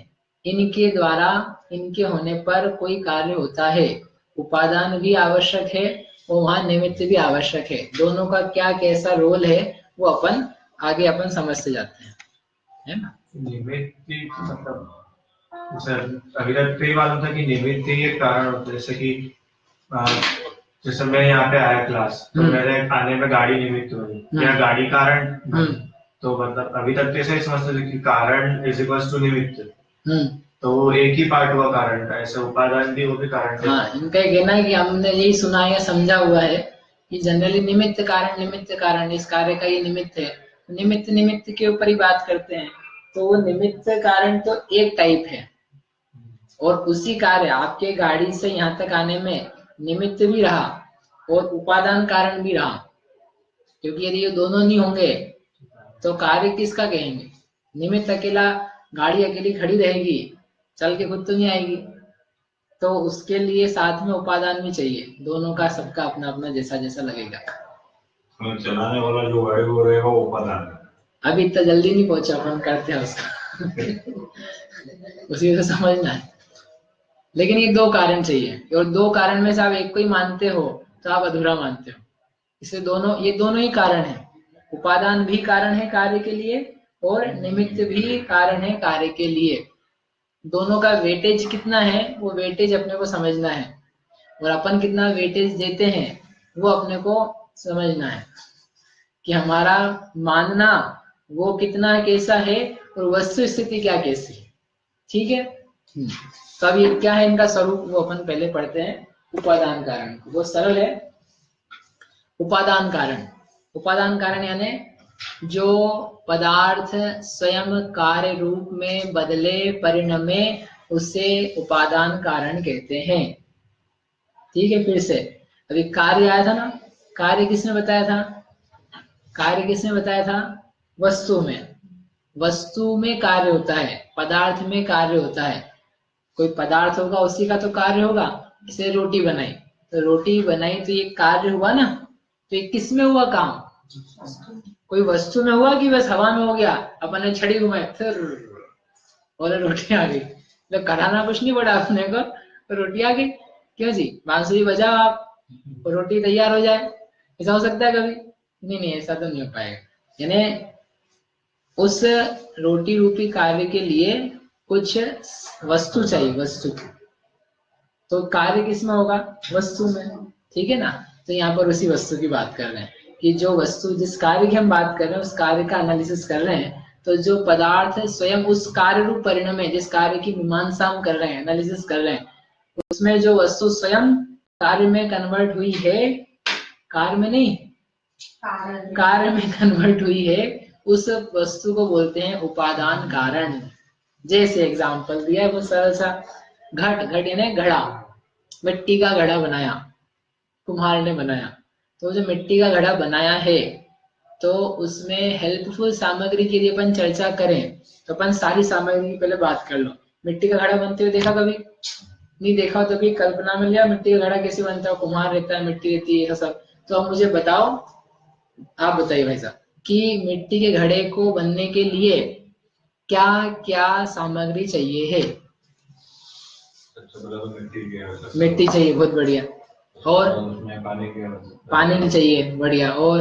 इनके द्वारा, इनके होने पर कोई कार्य होता है। उपादान भी आवश्यक है और वहां निमित्त भी आवश्यक है। दोनों का क्या कैसा रोल है वो अपन आगे अपन समझते जाते हैं, है ना। निमित्त मतलब सर अभी तक तो ये मालूम था कि निमित्त ही एक कारण होता है, जैसे कि आ, जैसे मैं यहाँ पे आया क्लास तो मेरे आने में गाड़ी निमित्त हुई या गाड़ी कारण, तो मतलब अभी तक तो ऐसा ही समझते थे कि कारण इज इक्वल्स टू निमित्त, तो वो एक ही पार्ट हुआ कारण का, ऐसे उपादान भी वो भी कारण। हाँ, इनका कहना है कि हमने यही सुना या समझा हुआ है कि जनरली निमित्त कारण इस कार्य का ये निमित्त है, निमित्त निमित्त के ऊपर ही बात करते हैं। तो वो निमित्त कारण तो एक टाइप है, और उसी कार्य आपके गाड़ी से यहाँ तक आने में निमित्त भी रहा और उपादान कारण भी रहा, क्योंकि यदि ये दोनों नहीं होंगे तो कार्य किसका कहेंगे। निमित्त अकेला, गाड़ी अकेली खड़ी रहेगी, चल के खुद तो नहीं आएगी, तो उसके लिए साथ में उपादान भी चाहिए। दोनों का सबका अपना अपना जैसा जैसा लगेगा। चलाने वाला जो गाड़ी वो रहेगा वो उपादान है। अभी इतना जल्दी नहीं पहुंचा, अपन करते हैं उसका उसी को समझना है। लेकिन ये दो कारण चाहिए, और दो कारण में से आप एक को ही मानते हो तो आप अधूरा मानते हो। इसलिए दोनों, ये दोनों ही कारण है। उपादान भी कारण है कार्य के लिए और निमित्त भी कारण है कार्य के लिए। दोनों का वेटेज कितना है वो वेटेज अपने को समझना है, और अपन कितना वेटेज देते हैं वो अपने को समझना है कि हमारा मानना वो कितना कैसा है और वस्तु स्थिति क्या कैसी है। ठीक है। तो अब ये क्या है इनका स्वरूप, वो अपन पहले पढ़ते हैं उपादान कारण। वो सरल है। उपादान कारण यानी जो पदार्थ स्वयं कार्य रूप में बदले परिणमे उसे उपादान कारण कहते हैं। ठीक है, फिर से अभी कार्य आया था ना, कार्य किसने बताया था, कार्य किसने बताया था, वस्तु में कार्य होता है, पदार्थ में कार्य होता है। कोई पदार्थ होगा उसी का तो कार्य होगा। जैसे रोटी बनाई, तो रोटी बनाई तो ये कार्य हुआ ना, तो ये किस में हुआ काम, कोई वस्तु में हुआ कि बस हवा में हो गया, अपन ने छड़ी घुमाई फिर और रोटी आ गई। तो कराना कुछ नहीं पड़ा अपने को, तो रोटी आ गई। क्यों जी, बांसुरी बजाओ आप और रोटी तैयार हो जाए, ऐसा हो सकता है कभी? नहीं, ऐसा तो नहीं हो पाएगा। यानी उस रोटी रूपी कार्य के लिए कुछ वस्तु चाहिए, वस्तु। तो कार्य किस में होगा, वस्तु में। ठीक है ना। तो यहाँ पर उसी वस्तु की बात कर रहे हैं कि जो वस्तु, जिस कार्य की हम बात कर रहे हैं उस कार्य का एनालिसिस कर रहे हैं। तो जो पदार्थ है स्वयं उस कार्य रूप परिणाम में, जिस कार्य की मीमांसा हम कर रहे हैं, एनालिसिस कर रहे हैं, उसमें जो वस्तु स्वयं कार्य में कन्वर्ट हुई है, कार्य में नहीं, कार्य में कन्वर्ट हुई है, उस वस्तु को बोलते हैं उपादान कारण। जैसे एग्जाम्पल दिया है वो सरल सा, घट यानी घड़ा, मिट्टी का घड़ा बनाया, कुम्हार ने बनाया। तो जो मिट्टी का घड़ा बनाया है तो उसमें हेल्पफुल सामग्री के लिए अपन चर्चा करें तो अपन सारी सामग्री की पहले बात कर लो। मिट्टी का घड़ा बनते हुए देखा कभी? नहीं देखा तो भी कल्पना में लिया मिट्टी का घड़ा कैसे बनता है, कुम्हार रहता है, मिट्टी रहती है, सब। तो अब मुझे बताओ, आप बताइए भाई साहब, कि मिट्टी के घड़े को बनने के लिए क्या क्या सामग्री चाहिए है। सबसे पहले तो मिट्टी की आवश्यकता मिट्टी चाहिए, बहुत बढ़िया। और उसमें पानी की आवश्यकता पानी की चाहिए, बढ़िया। और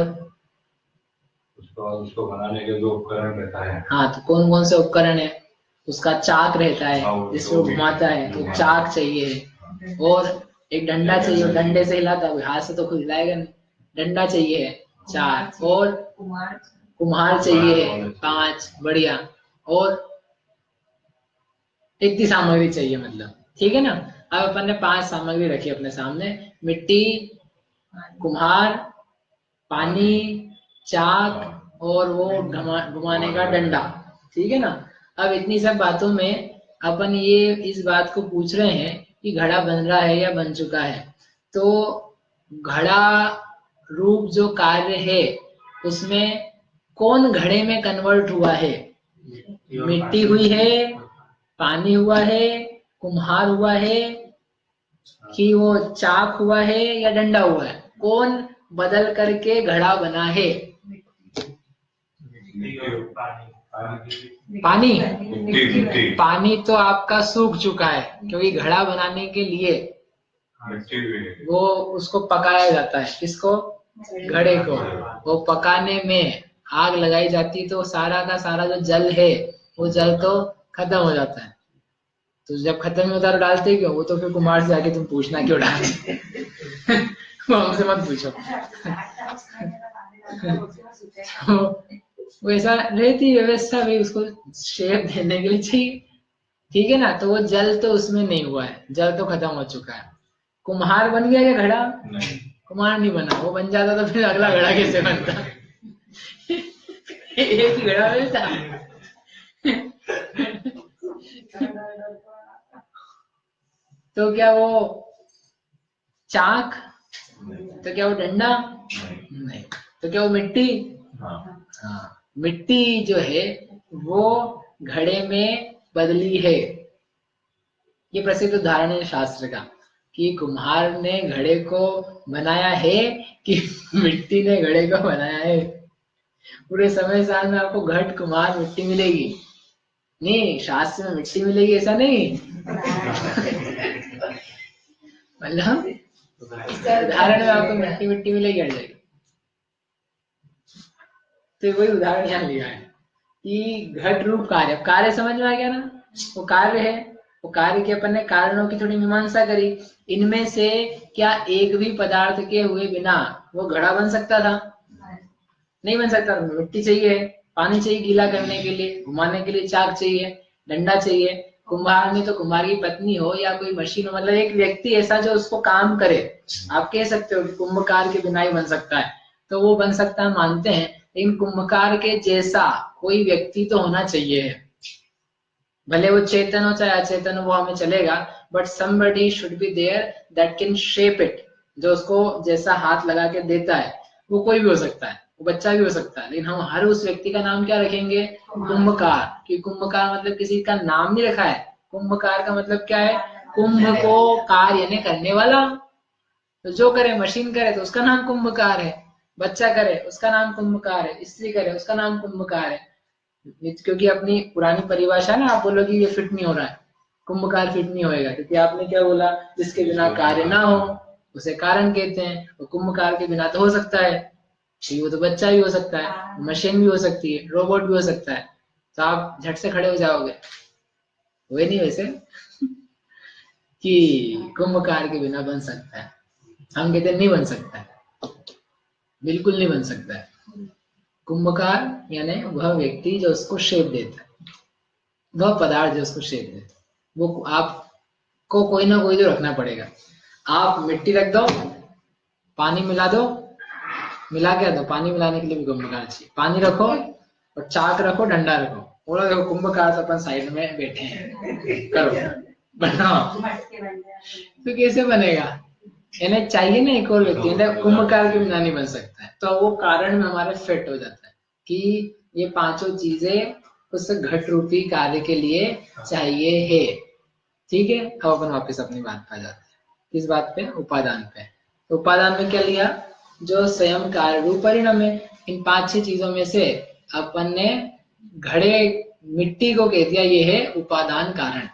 उसको बनाने के जो उपकरण रहता है। हाँ, तो कौन कौन से उपकरण है? उसका चाक रहता है जिसमें वो घुमाता है, तो चाक चाहिए। और एक डंडा चाहिए, डंडे से हिलाता है, हाथ से तो खुद हिलाएगा नहीं, डंडा चाहिए, 4। और कुम्हार चाहिए, 5, बढ़िया। और इतनी सामग्री चाहिए मतलब, ठीक है ना। अब अपन ने 5 सामग्री रखी अपने सामने, मिट्टी, कुम्हार, पानी, चाक और वो घुमाने का डंडा, ठीक है ना। अब इतनी सब बातों में अपन ये इस बात को पूछ रहे हैं कि घड़ा बन रहा है या बन चुका है। तो घड़ा रूप जो कार्य है उसमें कौन घड़े में कन्वर्ट हुआ है? मिट्टी हुई है, पानी हुआ है, कुम्हार हुआ है, कि वो चाक हुआ है या डंडा हुआ है? कौन बदल करके घड़ा बना है? पानी। पानी तो आपका सूख चुका है, क्योंकि घड़ा बनाने के लिए वो उसको पकाया जाता है। किसको? घड़े को। वो पकाने में आग लगाई जाती, तो सारा का सारा जो जल है वो जल तो खत्म हो जाता है। तो जब खत्म होता तो डालते क्यों? वो तो फिर कुमार से जाके तुम पूछना क्यों डालते वो हमसे मत पूछो वैसा रहती व्यवस्था भी उसको शेप देने के लिए चाहिए, ठीक है ना। तो वो जल तो उसमें नहीं हुआ है, जल तो खत्म हो चुका है। कुम्हार बन गया क्या घड़ा? नहीं, कुम्हार नहीं बना। वो बन जाता तो फिर अगला घड़ा कैसे बनता एक ही घड़ा मिलता तो क्या वो चाक? तो क्या वो डंडा? नहीं। तो क्या वो मिट्टी? हाँ, मिट्टी जो है वो घड़े में बदली है। ये प्रसिद्ध उदाहरण है शास्त्र का कि कुम्हार ने घड़े को बनाया है कि मिट्टी ने घड़े को बनाया है। पूरे समय साल में आपको घट, कुम्हार, मिट्टी मिलेगी नहीं, शास्त्र में मिट्टी मिलेगी ऐसा नहीं मतलब उदाहरण में आपको मिट्टी मिट्टी मिलेगी हर जगह। तो वही उदाहरण यहाँ लिया है कि घट रूप कार्य। कार्य समझ में आ गया ना? वो कार्य है, वो कार्य के अपन ने कारणों की थोड़ी मीमांसा करी। इनमें से क्या एक भी पदार्थ के हुए बिना वो घड़ा बन सकता था? नहीं बन सकता। मिट्टी चाहिए, पानी चाहिए गीला करने के लिए, घुमाने के लिए चाक चाहिए, डंडा चाहिए। कुम्हार में तो कुम्हार की पत्नी हो या कोई मशीन हो, मतलब एक व्यक्ति ऐसा जो उसको काम करे। आप कह सकते हो कि कुंभकार के बिना ही बन सकता है, तो वो बन सकता है मानते हैं, लेकिन कुंभकार के जैसा कोई व्यक्ति तो होना चाहिए। भले वो चेतन हो चाहे अचेतन हो, वो हमें चलेगा, but somebody should be there that can shape it, जो उसको जैसा हाथ लगा के देता है। वो कोई भी हो सकता है, वो बच्चा भी हो सकता है, लेकिन हम हर उस व्यक्ति का नाम क्या रखेंगे? कुंभकार। क्योंकि कुंभकार मतलब किसी का नाम नहीं रखा है। कुंभकार का मतलब क्या है? कुंभ को कार यानी करने वाला। तो जो करे, मशीन करे तो उसका नाम कुंभकार है, बच्चा करे उसका नाम कुंभकार है, स्त्री करे उसका नाम कुंभकार है। क्योंकि अपनी पुरानी परिभाषा ना, आप बोलोगे ये फिट नहीं हो रहा है, कुंभकार फिट नहीं होएगा, क्योंकि आपने क्या बोला? जिसके बिना कार्य ना हो उसे कारण कहते हैं। तो कुंभकार के बिना तो हो सकता है, वो तो बच्चा भी हो सकता है, मशीन भी हो सकती है, रोबोट भी हो सकता है। तो आप झट से खड़े हो जाओगे, वही नहीं वैसे कि कुंभकार के बिना बन सकता है। हम कहते नहीं बन सकता है, बिल्कुल नहीं बन सकता है। कुंभकार यानी वह व्यक्ति जो उसको शेप देता है, वह पदार्थ जो उसको शेप देता है। वो आपको कोई ना कोई तो रखना पड़ेगा। आप मिट्टी रख दो, पानी मिला दो, मिला क्या दो? पानी मिलाने के लिए भी कुंभकार चाहिए। पानी रखो और चाक रखो, डंडा रखो, बोलो देखो कुंभकार तो अपन साइड में बैठे हैं, करो बनाओ। तो कैसे बनेगा? यानी चाहिए ना एक और व्यक्ति, कुंभकार के बिना नहीं बन सकता है। तो वो कारण में हमारे फिट हो जाता है कि ये पांचों चीजें उस घट रूपी कार्य के लिए चाहिए है, ठीक है। अब अपन वापस अपनी बात पे आ जाते हैं। किस बात पे? उपादान पे। तो उपादान में क्या लिया? जो स्वयं कार्य रूप परिणाम है। इन 5-6 चीजों में से अपन ने घड़े मिट्टी को कह दिया ये है उपादान कारण।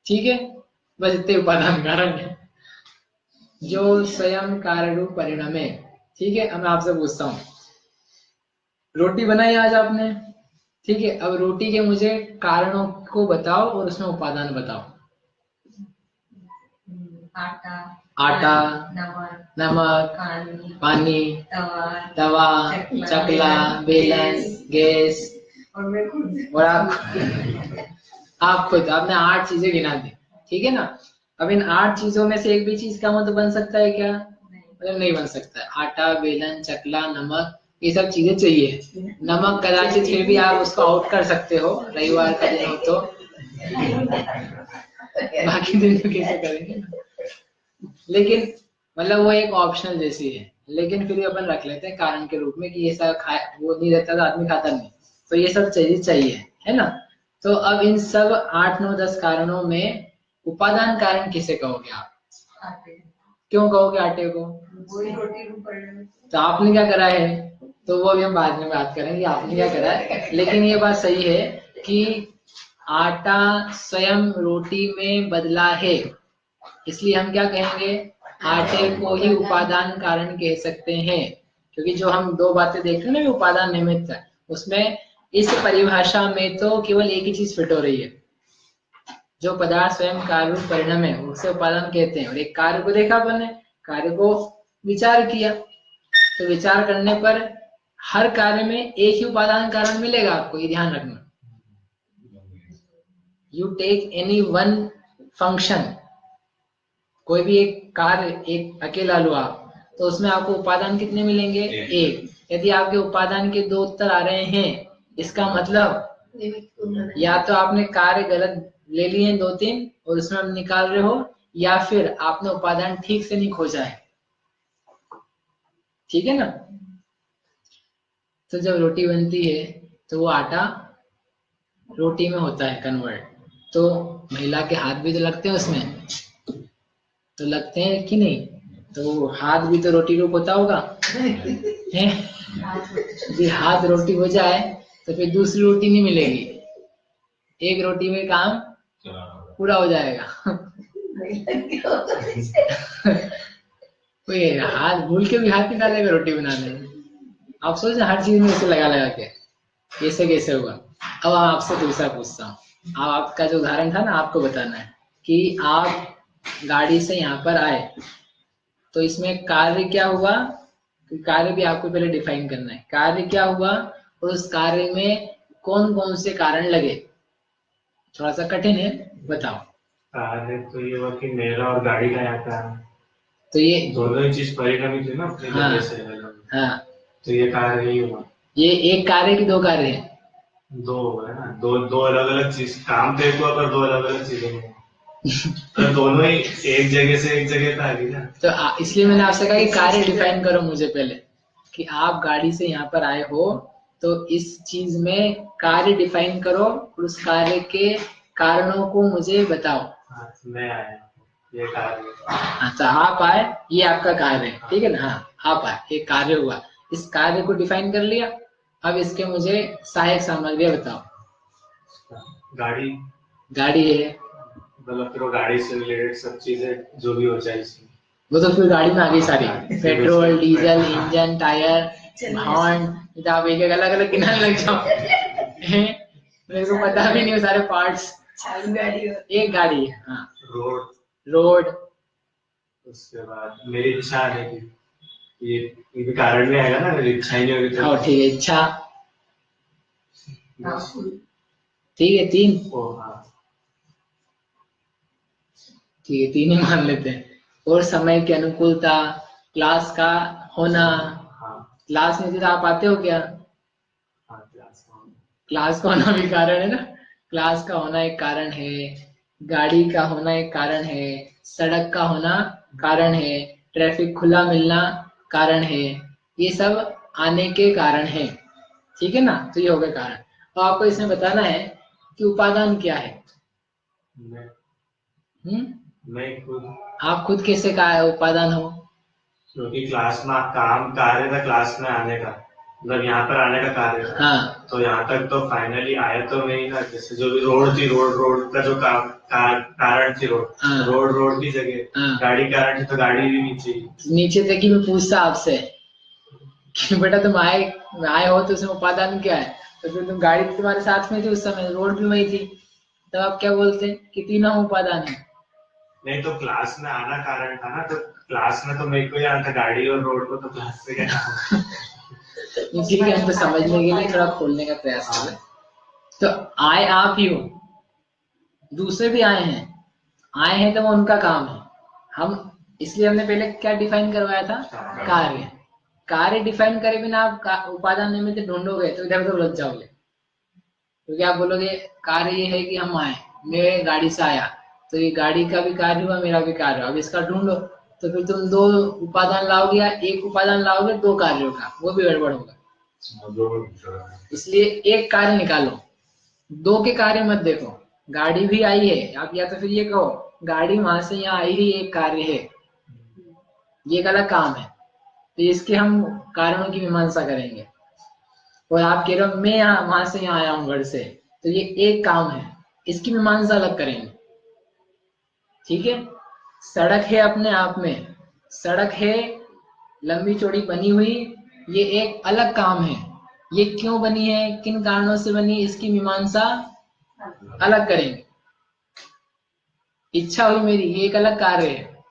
ठीक है, बस इतने उपादान कारण है जो स्वयं कारण रूप परिणाम है। ठीक है, अब मैं आपसे पूछता हूँ, रोटी बनाई आज आपने, ठीक है, अब रोटी के मुझे कारणों को बताओ और उसमें उपादान बताओ। आटा, नमक, पानी, तवा, चकला, बेलन, गैस और आप खुद आपने 8 चीजें गिना दी। ठीक है ना, अब इन 8 चीजों में से एक भी चीज का मतलब बन सकता है क्या? मतलब नहीं बन सकता है। आटा, बेलन, चकला, नमक, ये सब चीजें चाहिए। नमक कदाचित फिर भी आप उसको आउट कर सकते हो, रविवार का दिन हो तो, बाकी दिन तो कैसे करेंगे। लेकिन मतलब वो एक ऑप्शनल जैसी है, लेकिन फिर भी अपन रख लेते हैं कारण के रूप में कि ये सब खाए, वो नहीं रहता तो आदमी खाता नहीं, तो ये सब चाहिए है ना। तो अब इन सब 8, 9, 10 कारणों में उपादान कारण किसे कहोगे आप? क्यों कहोगे आटे को? तो आपने क्या करा है, तो वो अभी हम बाद में बात करेंगे आपने क्या करा है। लेकिन ये बात सही है कि आटा स्वयं रोटी में बदला है, इसलिए हम क्या कहेंगे, आटे को ही उपादान कारण कह सकते हैं। क्योंकि जो हम 2 बातें देख रहे हैं ना, उपादान निमित्त, उसमें इस परिभाषा में तो केवल एक ही चीज फिट हो रही है, जो पदार्थ स्वयं कार्य रूप परिणाम है उसे उपादान कहते हैं। और एक कार्य को देखा अपन ने, कार्य को विचार किया, तो विचार करने पर हर कार्य में एक ही उपादान कारण मिलेगा आपको, ये ध्यान रखना। You take any one function, कोई भी एक कार्य एक अकेला लो आप, तो उसमें आपको उपादान कितने मिलेंगे? एक। यदि आपके उपादान के 2 उत्तर आ रहे हैं, इसका मतलब या तो आपने कार्य गलत ले लिए 2-3 और उसमें आप निकाल रहे हो, या फिर आपने उपादान ठीक से नहीं खोजा है। ठीक है ना। तो जब रोटी बनती है तो वो आटा रोटी में होता है कन्वर्ट, तो महिला के हाथ भी तो लगते हैं उसमें, तो लगते हैं कि नहीं? तो हाथ भी तो रोटी रूप होता होगा है। यदि हाथ रोटी हो जाए तो फिर दूसरी रोटी नहीं मिलेगी, एक रोटी में काम पूरा हो जाएगा। कोई हाथ भूल के भी हाथ निकालेगा रोटी बनाने में? आप सोच हर चीज में इसे लगा के कैसे कैसे होगा। अब आपसे दूसरा पूछता हूँ, अब आपका जो उदाहरण था ना, आपको बताना है कि आप गाड़ी से यहाँ पर आए, तो इसमें कार्य क्या हुआ, कार्य भी आपको पहले डिफाइन करना है। कार्य क्या हुआ और उस कार्य में कौन कौन से कारण लगे, थोड़ा सा कठिन है, बताओ। कार्य तो ये हुआ कि मेरा और गाड़ी का यहाँ का, तो ये दोनों ही चीज परिणामी थे ना अपने जगह से। हाँ, तो ये कार्य नहीं हुआ। ये एक कार्य की 2 कार्य है? 2 है ना, दो अलग अलग चीज, काम तो एक हुआ पर 2 अलग अलग चीजें हुई। तो दोनों ही एक जगह से एक जगह पे आ गई ना। तो इसलिए मैंने आपसे कहा कि कार्य डिफाइन करो मुझे पहले, कि आप गाड़ी से यहाँ पर आए हो, तो इस चीज में कार्य डिफाइन करो और उस कार्य के कारणों को मुझे बताओ। हाँ, मैं आया, ये कार्य। हाँ, तो आप आए, ये आपका कार्य है, ठीक है ना। हाँ, आप आए, एक कार्य हुआ, इस कार्य को डिफाइन कर लिया। अब इसके मुझे सहायक सामग्री बताओ। गाड़ी, गाड़ी है, मतलब फिर वो गाड़ी से रिलेटेड सब चीजें जो भी हो जाए इसमें, वो तो फिर गाड़ी में आ गई सारी, petrol, diesel, engine, tyre, horn. आप एक एक अलग अलग गिनाने लग जाओ, मेरे को पता भी नहीं वो सारे पार्ट्स। एक गाड़ी है, हाँ। रोड, उसके बाद मेरी इच्छा है कि ये भी कारण में आएगा ना, मेरी इच्छा ही नहीं होगी तो। हाँ ठीक है, इच्छा, ठीक है 3। हाँ ठीक है, 3 ही मान लेते हैं। और समय की अनुकूलता, क्लास का होना। क्लास में तो आप आते हो क्या? क्लास का होना भी कारण है ना, क्लास का होना एक कारण है, गाड़ी का होना एक कारण है, सड़क का होना कारण है, ट्रैफिक खुला मिलना कारण है, ये सब आने के कारण है। ठीक है ना, तो ये हो गए कारण। तो आपको इसमें बताना है कि उपादान क्या है। मैं खुद, आप खुद कैसे का उपादान हो? क्योंकि क्लास में काम कार्य था, क्लास में आने का, मतलब यहाँ पर आने का कार्य था। हाँ तो यहाँ तक तो फाइनली आया तो नहीं ना, जैसे जो भी रोड थी, रोड का जो कारण थी, हाँ रोड की जगह हाँ गाड़ी कारण थी, तो गाड़ी भी नीचे ही। नीचे थे कि मैं पूछता आपसे कि बेटा तुम आए हो तो उसमें उपादान क्या है, तो फिर तुम गाड़ी तुम्हारे साथ में थी उस समय, रोड भी वही थी, तब आप क्या बोलते कि तीनों उपादान है। नहीं तो क्लास में आना कारण था ना, तो क्लास में तो मेरे को याद था, गाड़ी और रोड को तो क्लास से क्या। ठीक है, हमको समझने के लिए थोड़ा खोलने का प्रयास करें। तो आए आप ही हो, दूसरे भी आए हैं तो वो उनका काम है। हम इसलिए हमने पहले क्या डिफाइन करवाया था, कार्य। कार्य डिफाइन करे बिना आप उपादान निमित्त ढूंढोगे तो इधर उधर उलझ जाओगे, क्योंकि आप बोलोगे कार्य ये है कि हम आए, मैं गाड़ी से आया, तो ये गाड़ी का भी कार्य हुआ, मेरा भी कार्य हुआ, अब इसका ढूंढो, तो फिर तुम दो उपादान लाओगे या एक उपादान लाओगे दो कार्यों का, वो भी गड़बड़ होगा। इसलिए एक कार्य निकालो, दो के कार्य मत देखो। गाड़ी भी आई है, आप या तो फिर ये कहो गाड़ी वहां से यहाँ आई ही एक कार्य है, ये एक अलग काम है, तो इसके हम कारणों की मीमांसा करेंगे। और आप कह रहे हो मैं यहाँ वहां से यहाँ आया हूँ घर से, तो ये एक काम है, इसकी मीमांसा अलग करेंगे। ठीक है, सड़क है अपने आप में, सड़क है लंबी चौड़ी बनी हुई, ये एक अलग काम है, ये क्यों बनी है, किन कारणों से बनी, इसकी मीमांसा अलग करेंगे। इच्छा हुई मेरी, ये एक अलग कार्य है,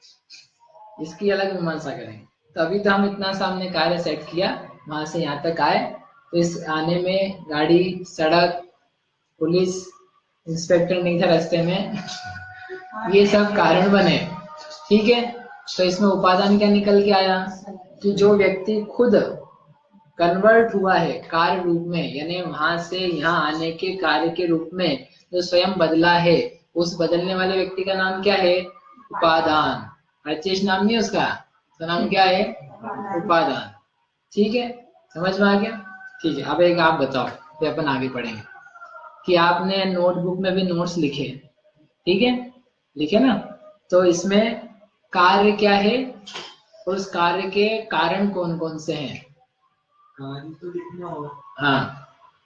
इसकी अलग मीमांसा करेंगे। तो अभी तो हम इतना सा हमने कार्य सेट किया, वहां से यहाँ तक आए, तो इस आने में गाड़ी, सड़क, पुलिस, इंस्पेक्टर नहीं था रास्ते में, ये सब कारण बने। ठीक है, तो इसमें उपादान क्या निकल के आया कि जो व्यक्ति खुद कन्वर्ट हुआ है कार्य रूप में, यानी वहां से यहाँ आने के कार्य के रूप में जो स्वयं बदला है, उस बदलने वाले व्यक्ति का नाम क्या है, उपादान। हरचेश नाम नहीं उसका, तो नाम क्या है, उपादान। ठीक है, समझ में आ गया। ठीक है, अब एक आप बताओ, फिर अपन आगे पढ़ेंगे। कि आपने नोटबुक में भी नोट्स लिखे, ठीक है, लिखे ना, तो इसमें कार्य क्या है और उस कार्य के कारण कौन कौन से हैं। कार्य तो लिखना होगा। हाँ,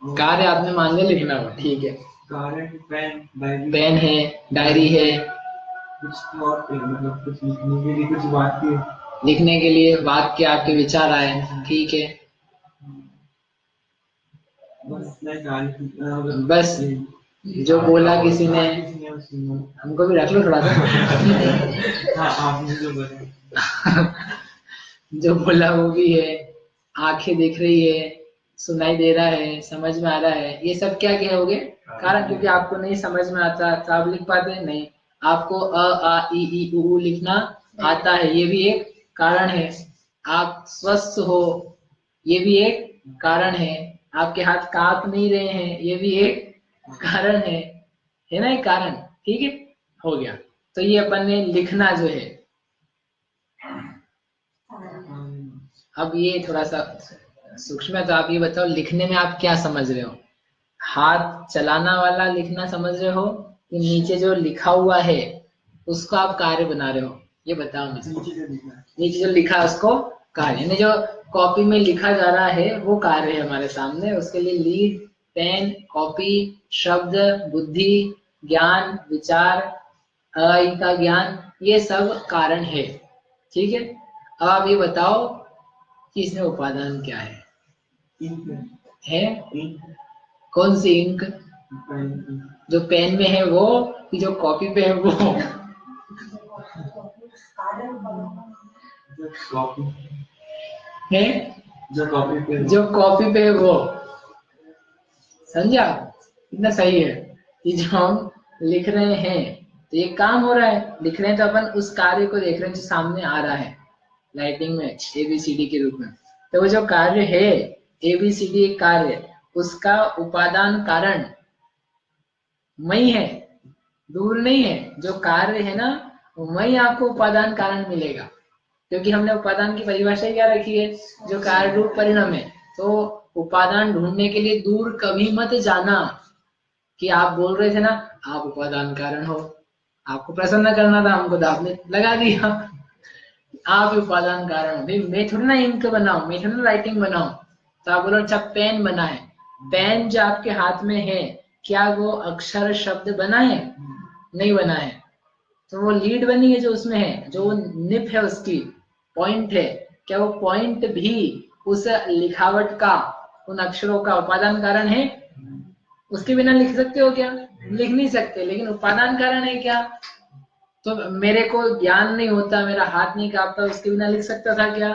कार्य आपने मान लिया लिखना होगा, ठीक है। कार्य पेन है, डायरी है, कुछ और मतलब कुछ लिखने के लिए, कुछ वाक्य लिखने के लिए, वाक्य आपके विचार आए, ठीक है। बस जो बोला किसी ने, हमको भी रख लो थोड़ा सा। आपने जो बोला जो बोला वो भी है, आंखें देख रही है, सुनाई दे रहा है, समझ में आ रहा है, ये सब क्या क्या हो गए कारण। क्योंकि आपको नहीं समझ में आता तो आप लिख पाते नहीं, आपको अ आ इ ई उ लिखना आता है, ये भी एक कारण है। आप स्वस्थ हो, ये भी एक कारण है। आपके हाथ कांप नहीं रहे हैं, ये भी एक कारण है ना, एक कारण। ठीक है, हो गया। तो ये अपन ने लिखना जो है, अब ये थोड़ा सा सूक्ष्म है, तो आप ये बताओ लिखने में आप क्या समझ रहे हो, हाथ चलाना वाला लिखना समझ रहे हो कि नीचे जो लिखा हुआ है उसको आप कार्य बना रहे हो, ये बताओ मुझे। नीचे जो लिखा है उसको कार्य, यानी जो कॉपी में लिखा जा रहा है वो कार्य है हमारे सामने, उसके लिए लीड, पेन, कॉपी, शब्द, बुद्धि, ज्ञान, विचार, का ज्ञान, ये सब कारण है। ठीक है, अब आप ये बताओ कि इसमें उपादान क्या है? कौन सी इंक, जो पेन में है वो कि जो कॉपी पे है वो? है जो कॉपी पे है वो, समझा? इतना सही है कि जो हम लिख रहे हैं तो ये काम हो रहा है, लिख रहे हैं तो अपन उस कार्य को देख रहे हैं जो सामने आ रहा है राइटिंग में ABCD के रूप में। तो वो जो कार्य है ABCD कार्य, उसका उपादान कारण मई है, दूर नहीं है। जो कार्य है ना वही आपको उपादान कारण मिलेगा, क्योंकि हमने उपादान की परिभाषा क्या रखी है, जो कार्य रूप परिणाम है। तो उपादान ढूंढने के लिए दूर कभी मत जाना, कि आप बोल रहे थे ना आप उपादान कारण हो, आपको प्रसन्न करना था हमको, तो आपने लगा दिया आप उपादान कारण हो। भाई मैं थोड़ी ना इंक बनाऊं, मैं थोड़ी ना राइटिंग बनाऊं, तो आप बोलो अच्छा पेन बना है, पेन जो आपके हाथ में है क्या वो अक्षर शब्द बना है? नहीं बना है। तो वो लीड बनी है जो उसमें है, जो वो निप है उसकी पॉइंट है, क्या वो पॉइंट भी उस लिखावट का, उन अक्षरों का उपादान कारण है? उसके बिना लिख सकते हो क्या? लिख नहीं सकते, लेकिन उपादान कारण है क्या? तो मेरे को ज्ञान नहीं होता, मेरा हाथ नहीं कांपता, उसके बिना लिख सकता था क्या?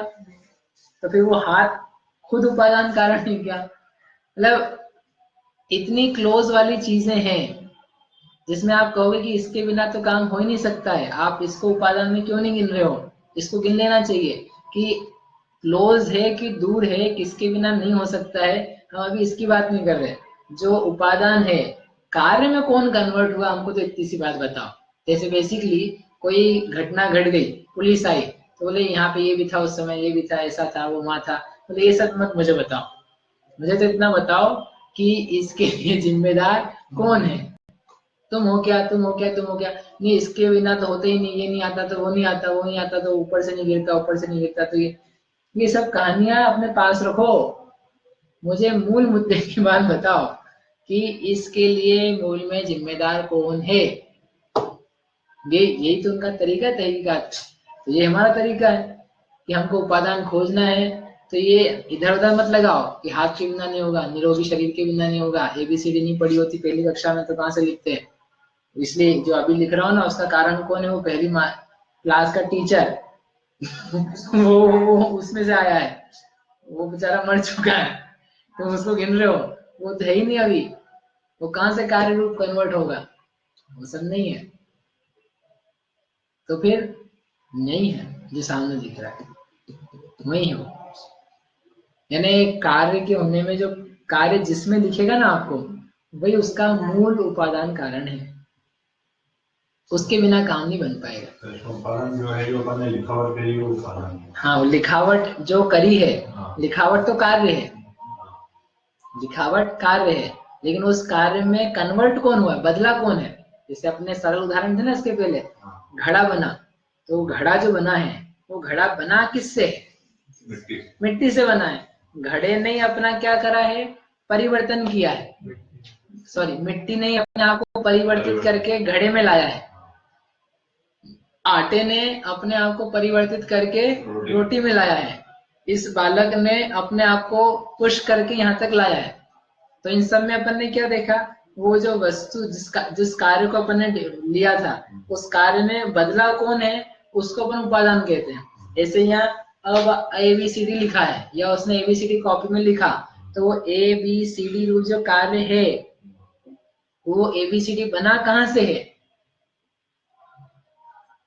तो फिर वो हाथ खुद उपादान कारण है क्या? मतलब इतनी क्लोज वाली चीजें हैं जिसमें आप कहोगे कि इसके बिना तो काम हो ही नहीं सकता है, आप इसको उपादान में क्यों नहीं गिन रहे हो? इसको गिन लेना चाहिए कि क्लोज है कि दूर है, किसके बिना नहीं हो सकता है। हम अभी इसकी बात नहीं कर रहे, जो उपादान है कार्य में कौन कन्वर्ट हुआ, हमको तो इतनी सी बात बताओ। जैसे बेसिकली कोई घटना घट गई, पुलिस आई तो बोले यहाँ पे ये भी था, उस समय ये भी था, ऐसा था, वो वहां था, बोले ये सब मत मुझे बताओ, मुझे तो इतना बताओ कि इसके लिए जिम्मेदार कौन है। तुम हो क्या, तुम हो क्या, तुम हो क्या, नहीं इसके बिना तो होते ही नहीं, ये नहीं आता तो वो नहीं आता, वो नहीं आता तो ऊपर से नहीं गिरता, ऊपर से नहीं गिरता, तो ये सब कहानियां अपने पास रखो। मुझे मूल मुद्दे की बात बताओ कि इसके लिए मूल में जिम्मेदार कौन है। ये यही तो उनका तरीका तहकीकात। तो ये हमारा तरीका है कि हमको उपादान खोजना है, तो ये इधर उधर मत लगाओ कि हाथ के बिना नहीं होगा, निरोगी शरीर के बिना नहीं होगा, ABCD नहीं पढ़ी होती पहली कक्षा में तो कहाँ से लिखते हैं। इसलिए जो अभी लिख रहा हूँ ना उसका कारण कौन है, वो पहली क्लास का टीचर वो उसमें से आया है, वो बेचारा मर चुका है, तो उसको गिन रहे हो, वो तो है ही नहीं अभी, वो कहाँ से कार्य रूप कन्वर्ट होगा, वो सब नहीं है। तो फिर नहीं है जो सामने दिख रहा है वही हो, यानी कार्य के होने में जो कार्य जिसमें दिखेगा ना आपको, वही उसका मूल उपादान कारण है, उसके बिना काम नहीं बन पाएगा। तो उपादान जो है, जो अपन ने लिखावट करी है वो उपादान है। हाँ, लिखावट जो करी है, हाँ। लिखावट तो कार्य है, लिखावट कार्य है, लेकिन उस कार्य में कन्वर्ट कौन हुआ, बदला कौन है? जैसे अपने सरल उदाहरण थे ना इसके पहले, घड़ा बना, तो घड़ा जो बना है वो घड़ा बना किससे है? मिट्टी से बना है। घड़े ने अपना क्या करा है, परिवर्तन किया है, सॉरी मिट्टी ने अपने आप को परिवर्तित करके घड़े में लाया है, आटे ने अपने आप को परिवर्तित करके रोटी में लाया है, इस बालक ने अपने आप को पुश करके यहाँ तक लाया है। तो इन सब में अपन ने क्या देखा, वो जो वस्तु जिस कार्य को अपन ने लिया था उस कार्य में बदला कौन है, उसको अपन उपादान कहते हैं। ऐसे यहाँ अब ABCD लिखा है या उसने ABCD कॉपी में लिखा, तो वो ABCD रूप जो कार्य है वो ABCD बना कहाँ से है,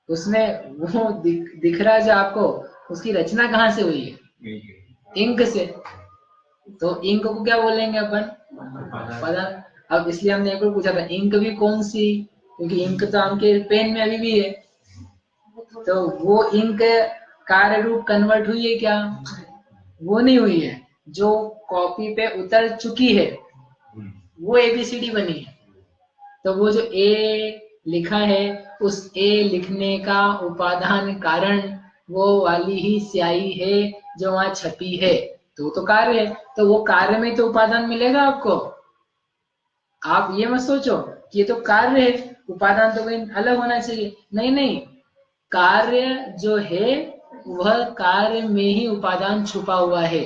उसमें वो दिख रहा है जो आपको, उसकी रचना कहाँ से हुई है? इंक से। तो इंक को क्या बोलेंगे अपन, उपादान। अब इसलिए हमने एक बार पूछा था इंक भी कौन सी, क्योंकि इंक तो आपके पेन में अभी भी है, तो वो इंक कार्य रूप कन्वर्ट हुई है क्या? वो नहीं हुई है, जो कॉपी पे उतर चुकी है वो ABCD बनी है। तो वो जो A लिखा है उस A लिखने का उपादान कारण वो वाली ही स्याही है जो वहां छपी है, तो कार्य है, तो वो कार्य में तो उपादान मिलेगा आपको। आप ये मत सोचो कि ये तो कार्य है, उपादान तो कहीं अलग होना चाहिए, नहीं नहीं, कार्य जो है वह कार्य में ही उपादान छुपा हुआ है,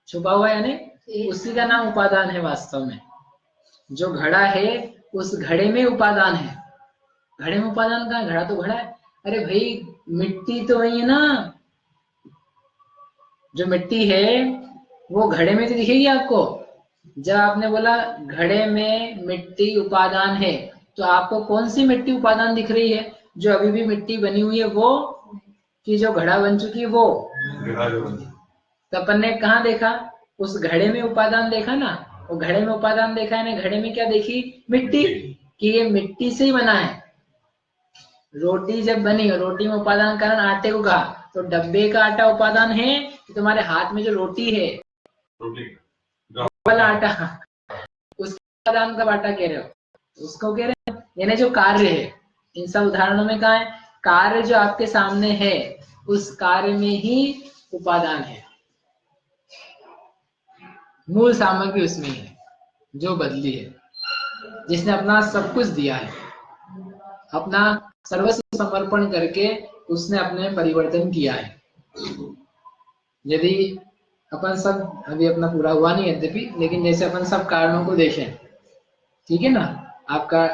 छुपा हुआ यानी उसी का नाम उपादान है। वास्तव में जो घड़ा है उस घड़े में उपादान है, घड़े में उपादान कहाँ है, घड़ा तो घड़ा है। अरे भाई मिट्टी तो वही है ना, जो मिट्टी है वो घड़े में तो दिखेगी आपको। जब आपने बोला घड़े में मिट्टी उपादान है, तो आपको कौन सी मिट्टी उपादान दिख रही है, जो अभी भी मिट्टी बनी हुई है वो, कि जो घड़ा बन चुकी है वो? तो अपन ने कहाँ देखा, उस घड़े में उपादान देखा ना, वो घड़े में उपादान देखा है, घड़े में क्या देखी, मिट्टी, कि ये मिट्टी से ही बना है। रोटी जब बनी, रोटी में उपादान कारण आटे को कहा, तो डब्बे का आटा उपादान है कि तुम्हारे हाथ में जो रोटी है वाला आटा, उसका उपादान का आटा कह रहे हो, उसको कह रहे हैं। यानी जो कार्य है इन सब उदाहरणों में कहा है, कार्य जो आपके सामने है उस कार्य में ही उपादान है। मूल सामग्री उसमें ही है जो बदली है, जिसने अपना सब कुछ दिया है, अपना सर्वस्व समर्पण करके उसने अपने परिवर्तन किया है। यदि अपन सब, अभी अपना पूरा हुआ नहीं यद्यपि, लेकिन जैसे अपन सब कारणों को देखें, ठीक है ना, आपका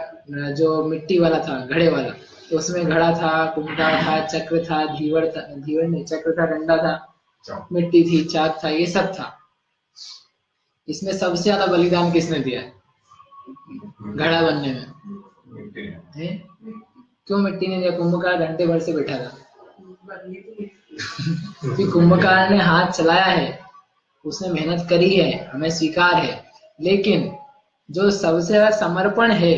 जो मिट्टी वाला था, घड़े वाला, तो उसमें घड़ा था, कुंडा था, चक्र था, धीवर नहीं, चक्र था, डंडा था, मिट्टी थी, चाक था, ये सब था। इसमें सबसे ज्यादा बलिदान किसने दिया है घड़ा बनने में? है? क्यों मिट्टी ने दिया? कुंभकार घंटे भर से बैठा था। कि कुंभकार ने हाथ चलाया है, उसने मेहनत करी है, हमें स्वीकार है, लेकिन जो सबसे ज्यादा समर्पण है,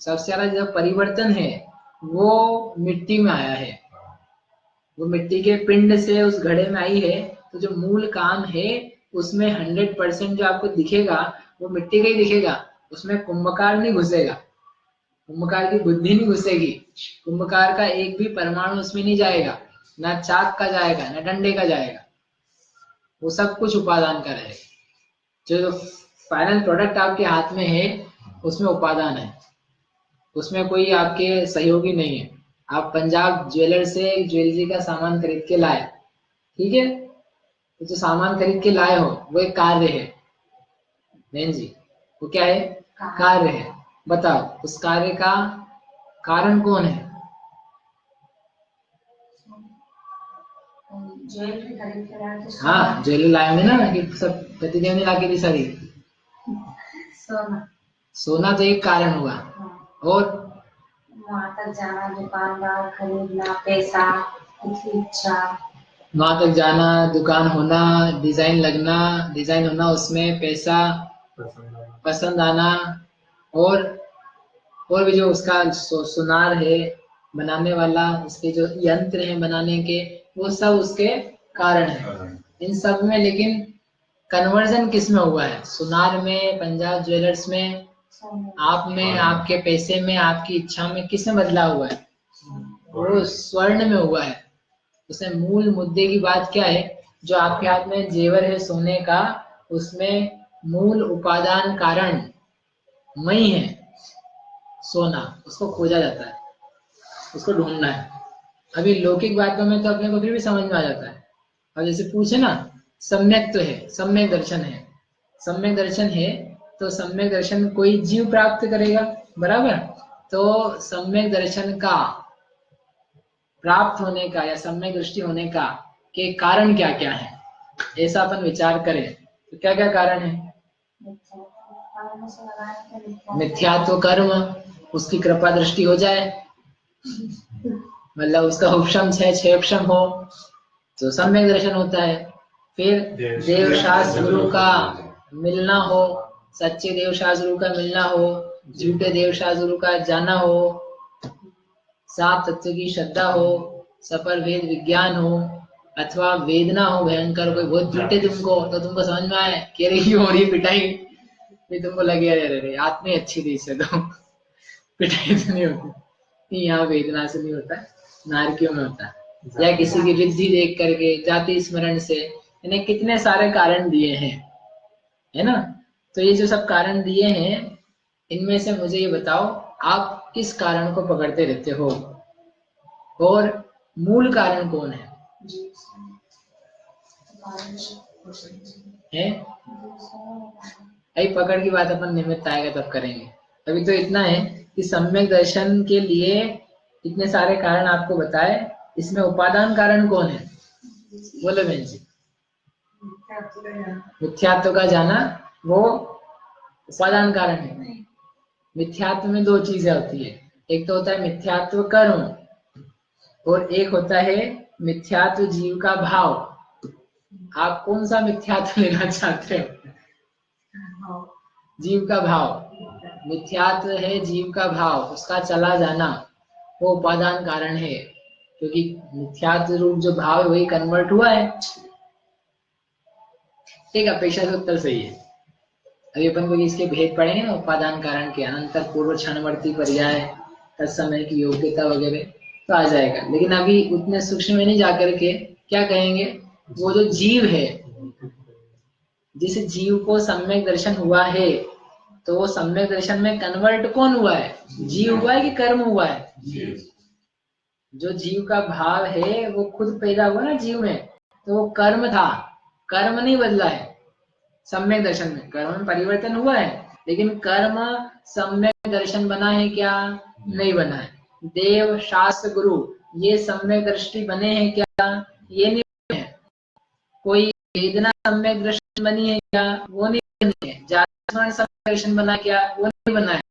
सबसे ज्यादा जो परिवर्तन है, वो मिट्टी में आया है। वो मिट्टी के पिंड से उस घड़े में आई है। तो जो मूल काम है उसमें 100% जो आपको दिखेगा वो मिट्टी का ही दिखेगा, उसमें कुंभकार नहीं घुसेगा, कुंभकार की बुद्धि नहीं घुसेगी, कुंभकार का एक भी परमाणु उसमें नहीं जाएगा, ना चाक का जाएगा, ना डंडे का जाएगा। वो सब कुछ उपादान का रहेगा। जो फाइनल प्रोडक्ट आपके हाथ में है उसमें उपादान है, उसमें कोई आपके सहयोगी नहीं है। आप पंजाब ज्वेलर से ज्वेलरी का सामान खरीद के लाए, ठीक है, तो जो सामान खरीद के लाए हो वो एक कार्य है बहन जी, वो क्या है? कार्य है। बताओ उस कार्य का कारण कौन है? ज्वेलरी खरीद के लाए थे। हाँ, ज्वेलरी लाए होंगे ना, कि सब प्रतिदेव ने लाके दी सारी। सोना। सोना तो एक कारण हुआ, और वहां तक जाना, दुकानदार खरीदना, पैसा, उसकी इच्छा, वहां तक जाना, दुकान होना, डिजाइन लगना, डिजाइन होना, उसमें पैसा, पसंद आना, और भी जो उसका सुनार है बनाने वाला, उसके जो यंत्र हैं बनाने के, वो सब उसके कारण है। इन सब में लेकिन कन्वर्जन किस में हुआ है? सुनार में, पंजाब ज्वेलर्स में, आप में, आपके पैसे में, आपकी इच्छा में, किस में बदला हुआ है? वो स्वर्ण में हुआ है। उसमें मूल मुद्दे की बात क्या है? जो आपके हाथ में जेवर है सोने का, उसमें मूल उपादान कारण मई है सोना, उसको खोजा जाता है, उसको ढूंढना है। अभी लौकिक बातों में तो अपने को फिर भी समझ में आ जाता है। और जैसे पूछे ना, सम्यक तो है, सम्यक दर्शन है, सम्यक दर्शन है, तो सम्यक दर्शन कोई जीव प्राप्त करेगा, बराबर? तो सम्यक दर्शन का प्राप्त होने का या सम्यक दृष्टि होने का के कारण क्या क्या है, ऐसा अपन विचार करें तो क्या क्या कारण है? मिथ्यात्व कर्म, उसकी कृपा दृष्टि हो जाए, मतलब उसका उपशम क्षयक्षम हो तो सम्यक दर्शन होता है। फिर देव शास्त्र गुरु का मिलना हो, सच्चे देव शास्त्र गुरु का मिलना हो, झूठे देव शास्त्र गुरु का जाना हो, सात तत्व की श्रद्धा हो, सफल वेद विज्ञान हो, अथवा वेदना हो भयंकर, कोई बहुत पीटे तुमको तो तुमको समझ में आए कि अरे ये हो रही पिटाई, फिर तुमको लगे अरे आत्मा अच्छी थी इससे तो पिटाई तो नहीं होती। यहाँ वेदना से नहीं होता, नारकियों में होता, या किसी की रिद्धि देख करके, जाति स्मरण से, इन्हें कितने सारे कारण दिए हैं, है ना? तो ये जो सब कारण दिए हैं, इनमें से मुझे ये बताओ आप किस कारण को पकड़ते रहते हो, और मूल कारण कौन है? अभी पकड़ की बात अपन निमित्त आएगा तब करेंगे। अभी तो इतना है कि सम्यक दर्शन के लिए इतने सारे कारण आपको बताए, इसमें उपादान कारण कौन है? बोलो बहन जी। मिथ्यात्व का जाना वो उपादान कारण है। मिथ्यात्व में दो चीजें होती है, एक तो होता है मिथ्यात्व कर्म, और एक होता है मिथ्यात्व जीव का भाव। आप कौन सा मिथ्यात्व लेना चाहते हो? जीव का भाव। मिथ्यात्व है जीव का भाव, उसका चला जाना, वो उपादान कारण है, क्योंकि मिथ्यात्व रूप जो भाव है वही कन्वर्ट हुआ है। एक अपेक्षा से उत्तर सही है। अभी अपन को इसके भेद पढ़ेंगे ना, उपादान कारण के, अनंतर पूर्व क्षणवर्ती पर्याय, तत्समय की योग्यता वगैरह, तो आ जाएगा। लेकिन अभी उतने सूक्ष्म में नहीं जाकर के क्या कहेंगे, वो जो जीव है, जिस जीव को सम्यक दर्शन हुआ है, तो वो सम्यक दर्शन में कन्वर्ट कौन हुआ है? जीव हुआ है कि कर्म हुआ है? जो जीव का भाव है वो खुद पैदा हुआ ना जीव में, तो वो कर्म था, कर्म नहीं बदला है। सम्यक दर्शन में कर्म में परिवर्तन हुआ है, लेकिन कर्म सम्यक दर्शन बना है क्या? नहीं बना है। देव, शास्त्र, गुरु ये सम्यक दृष्टि बने हैं क्या? ये नहीं बने हैं। कोई वेदना सम्यक दर्शन बनी है क्या? वो नहीं बनी है। जाति सम्यक दर्शन बना क्या? वो नहीं बना है।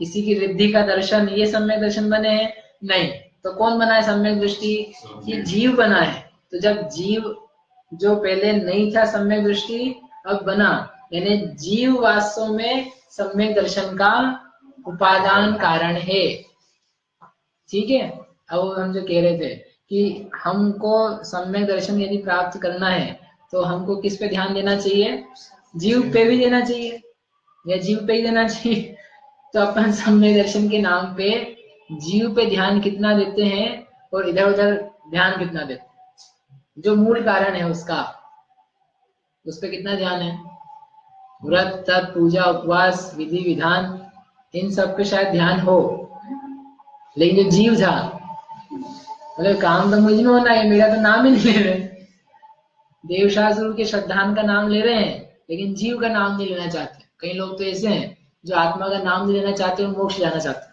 किसी की रिद्धि का दर्शन, ये सम्यक दर्शन बने हैं? नहीं। तो कौन बना है सम्यक दृष्टि? ये जीव बना है। तो जब जीव जो पहले नहीं था सम्यक दृष्टि, अब बना, यानी जीव वास्तव में सम्यक दर्शन का उपादान कारण है। ठीक है। अब हम जो कह रहे थे कि हमको सम्यक दर्शन यदि प्राप्त करना है तो हमको किस पे ध्यान देना चाहिए? जीव पे भी देना चाहिए, या जीव पे ही देना चाहिए। तो अपन सम्यक दर्शन के नाम पे जीव पे ध्यान कितना देते हैं और इधर उधर ध्यान कितना देते हैं? जो मूल कारण है उसका, उस पे कितना ध्यान है? व्रत, तप, पूजा, उपवास, विधि विधान, इन सब पे शायद ध्यान हो, लेकिन जो जीव था, मतलब काम तो मुझ में होना है, मेरा तो नाम ही नहीं ले रहे। देवशास्त्र के श्रद्धान का नाम ले रहे हैं, लेकिन जीव का नाम नहीं लेना चाहते। कई लोग तो ऐसे हैं जो आत्मा का नाम नहीं लेना चाहते और मोक्ष जाना चाहते हैं।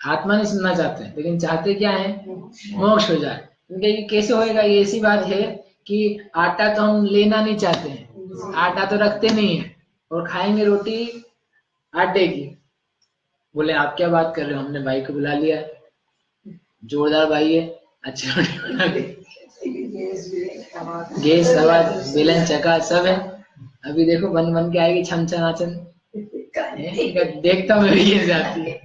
आत्मा नहीं सुनना चाहते, लेकिन चाहते क्या है? मोक्ष हो जाए। क्योंकि ये कैसे होएगा? ये ऐसी बात है कि आटा तो हम लेना नहीं चाहते हैं, आटा तो रखते नहीं है, और खाएंगे रोटी आटे की। बोले आप क्या बात कर रहे हो? हमने भाई को बुला लिया, जोरदार भाई है, अच्छी रोटी बना दे, गैस, तवा, बेलन, चक्का सब है। अभी देखो बन बन के आएगी छम छनाचन, देखता हूँ मैं ये जाती है।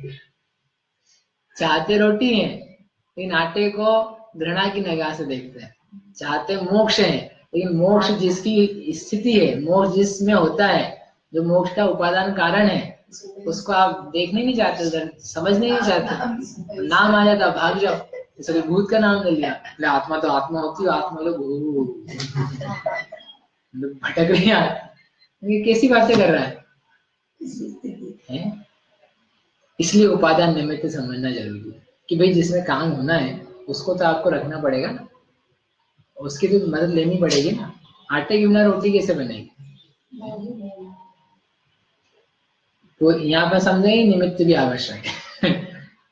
चाहते रोटी है, लेकिन आटे को घृणा की निगाह से देखते हैं। चाहते मोक्ष है, लेकिन मोक्ष जिसकी स्थिति है, मोक्ष जिसमें होता है, जो मोक्ष का उपादान कारण है, उसको आप देखने नहीं चाहते, उधर समझने नहीं चाहते। नाम आ जाता भाग जाओ, जैसे भूत का नाम ले लिया, आत्मा तो आत्मा होती है, आत्मा लोग भटक रही है। ये कैसी बातें कर रहा है? इसलिए उपादान निमित्त समझना जरूरी है कि भाई जिसमें काम होना है उसको तो आपको रखना पड़ेगा ना, उसकी तो मदद लेनी पड़ेगी ना। आटे के बिना रोटी कैसे बनेगी? तो यहाँ पर समझे निमित्त भी आवश्यक है।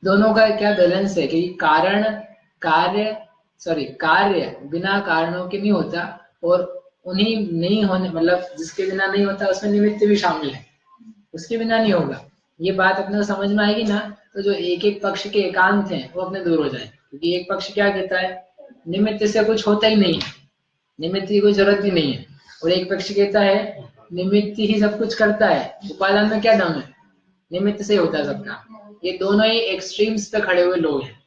दोनों का क्या बैलेंस है कि कार्य बिना कारणों के नहीं होता, और उन्हीं नहीं होने, मतलब जिसके बिना नहीं होता उसमें निमित्त भी शामिल है, उसके बिना नहीं होगा। ये बात अपने को समझ में आएगी ना, तो जो एक एक पक्ष के एकांत हैं वो अपने दूर हो जाए। क्योंकि एक पक्ष क्या कहता है? निमित्त से कुछ होता ही नहीं है, निमित्त की कोई जरूरत भी नहीं है। और एक पक्ष कहता है निमित्त ही सब कुछ करता है, उपादान में क्या दम है, निमित्त से होता है सबका। ये दोनों ही एक्सट्रीम्स पे खड़े हुए लोग हैं,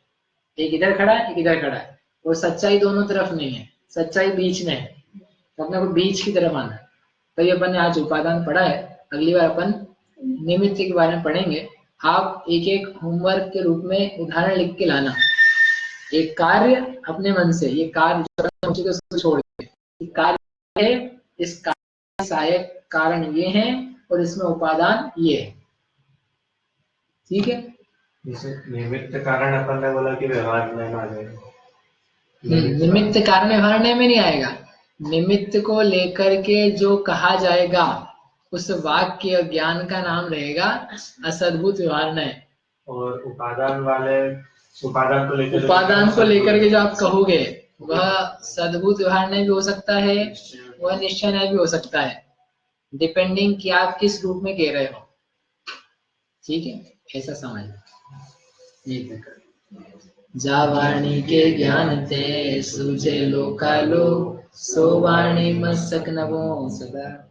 एक इधर खड़ा है, एक इधर खड़ा है, और सच्चाई दोनों तरफ नहीं है, सच्चाई बीच में है। तो अपने को बीच की तरफ आना है। तो ये अपन ने आज उपादान पढ़ा है, अगली बार अपन निमित्त के बारे में पढ़ेंगे। आप एक एक होमवर्क के रूप में उदाहरण लिख के लाना, एक कार्य अपने मन से, ये कार्य जो उसको छोड़ के, कार्य है, इस कार्य सहायक कारण ये है और इसमें उपादान ये है। ठीक है। जैसे निमित्त कारण अपन ने बोला कि व्यवहार में आ जाएगा, निमित्त कारण व्यवहार में नहीं आएगा। निमित्त को लेकर के जो कहा जाएगा उस वाक्य ज्ञान का नाम रहेगा असद्भुत व्यवहार। और उपादान को लेकर के जो आप कहोगे वह सद्भुत व्यवहार भी हो सकता है, वह निश्चय भी हो सकता है, डिपेंडिंग कि आप किस रूप में कह रहे हो। ठीक है, ऐसा समझ। जा वाणी के ज्ञान ते सूझे लोकालो, सो वाणी मस्तक नवो सदा।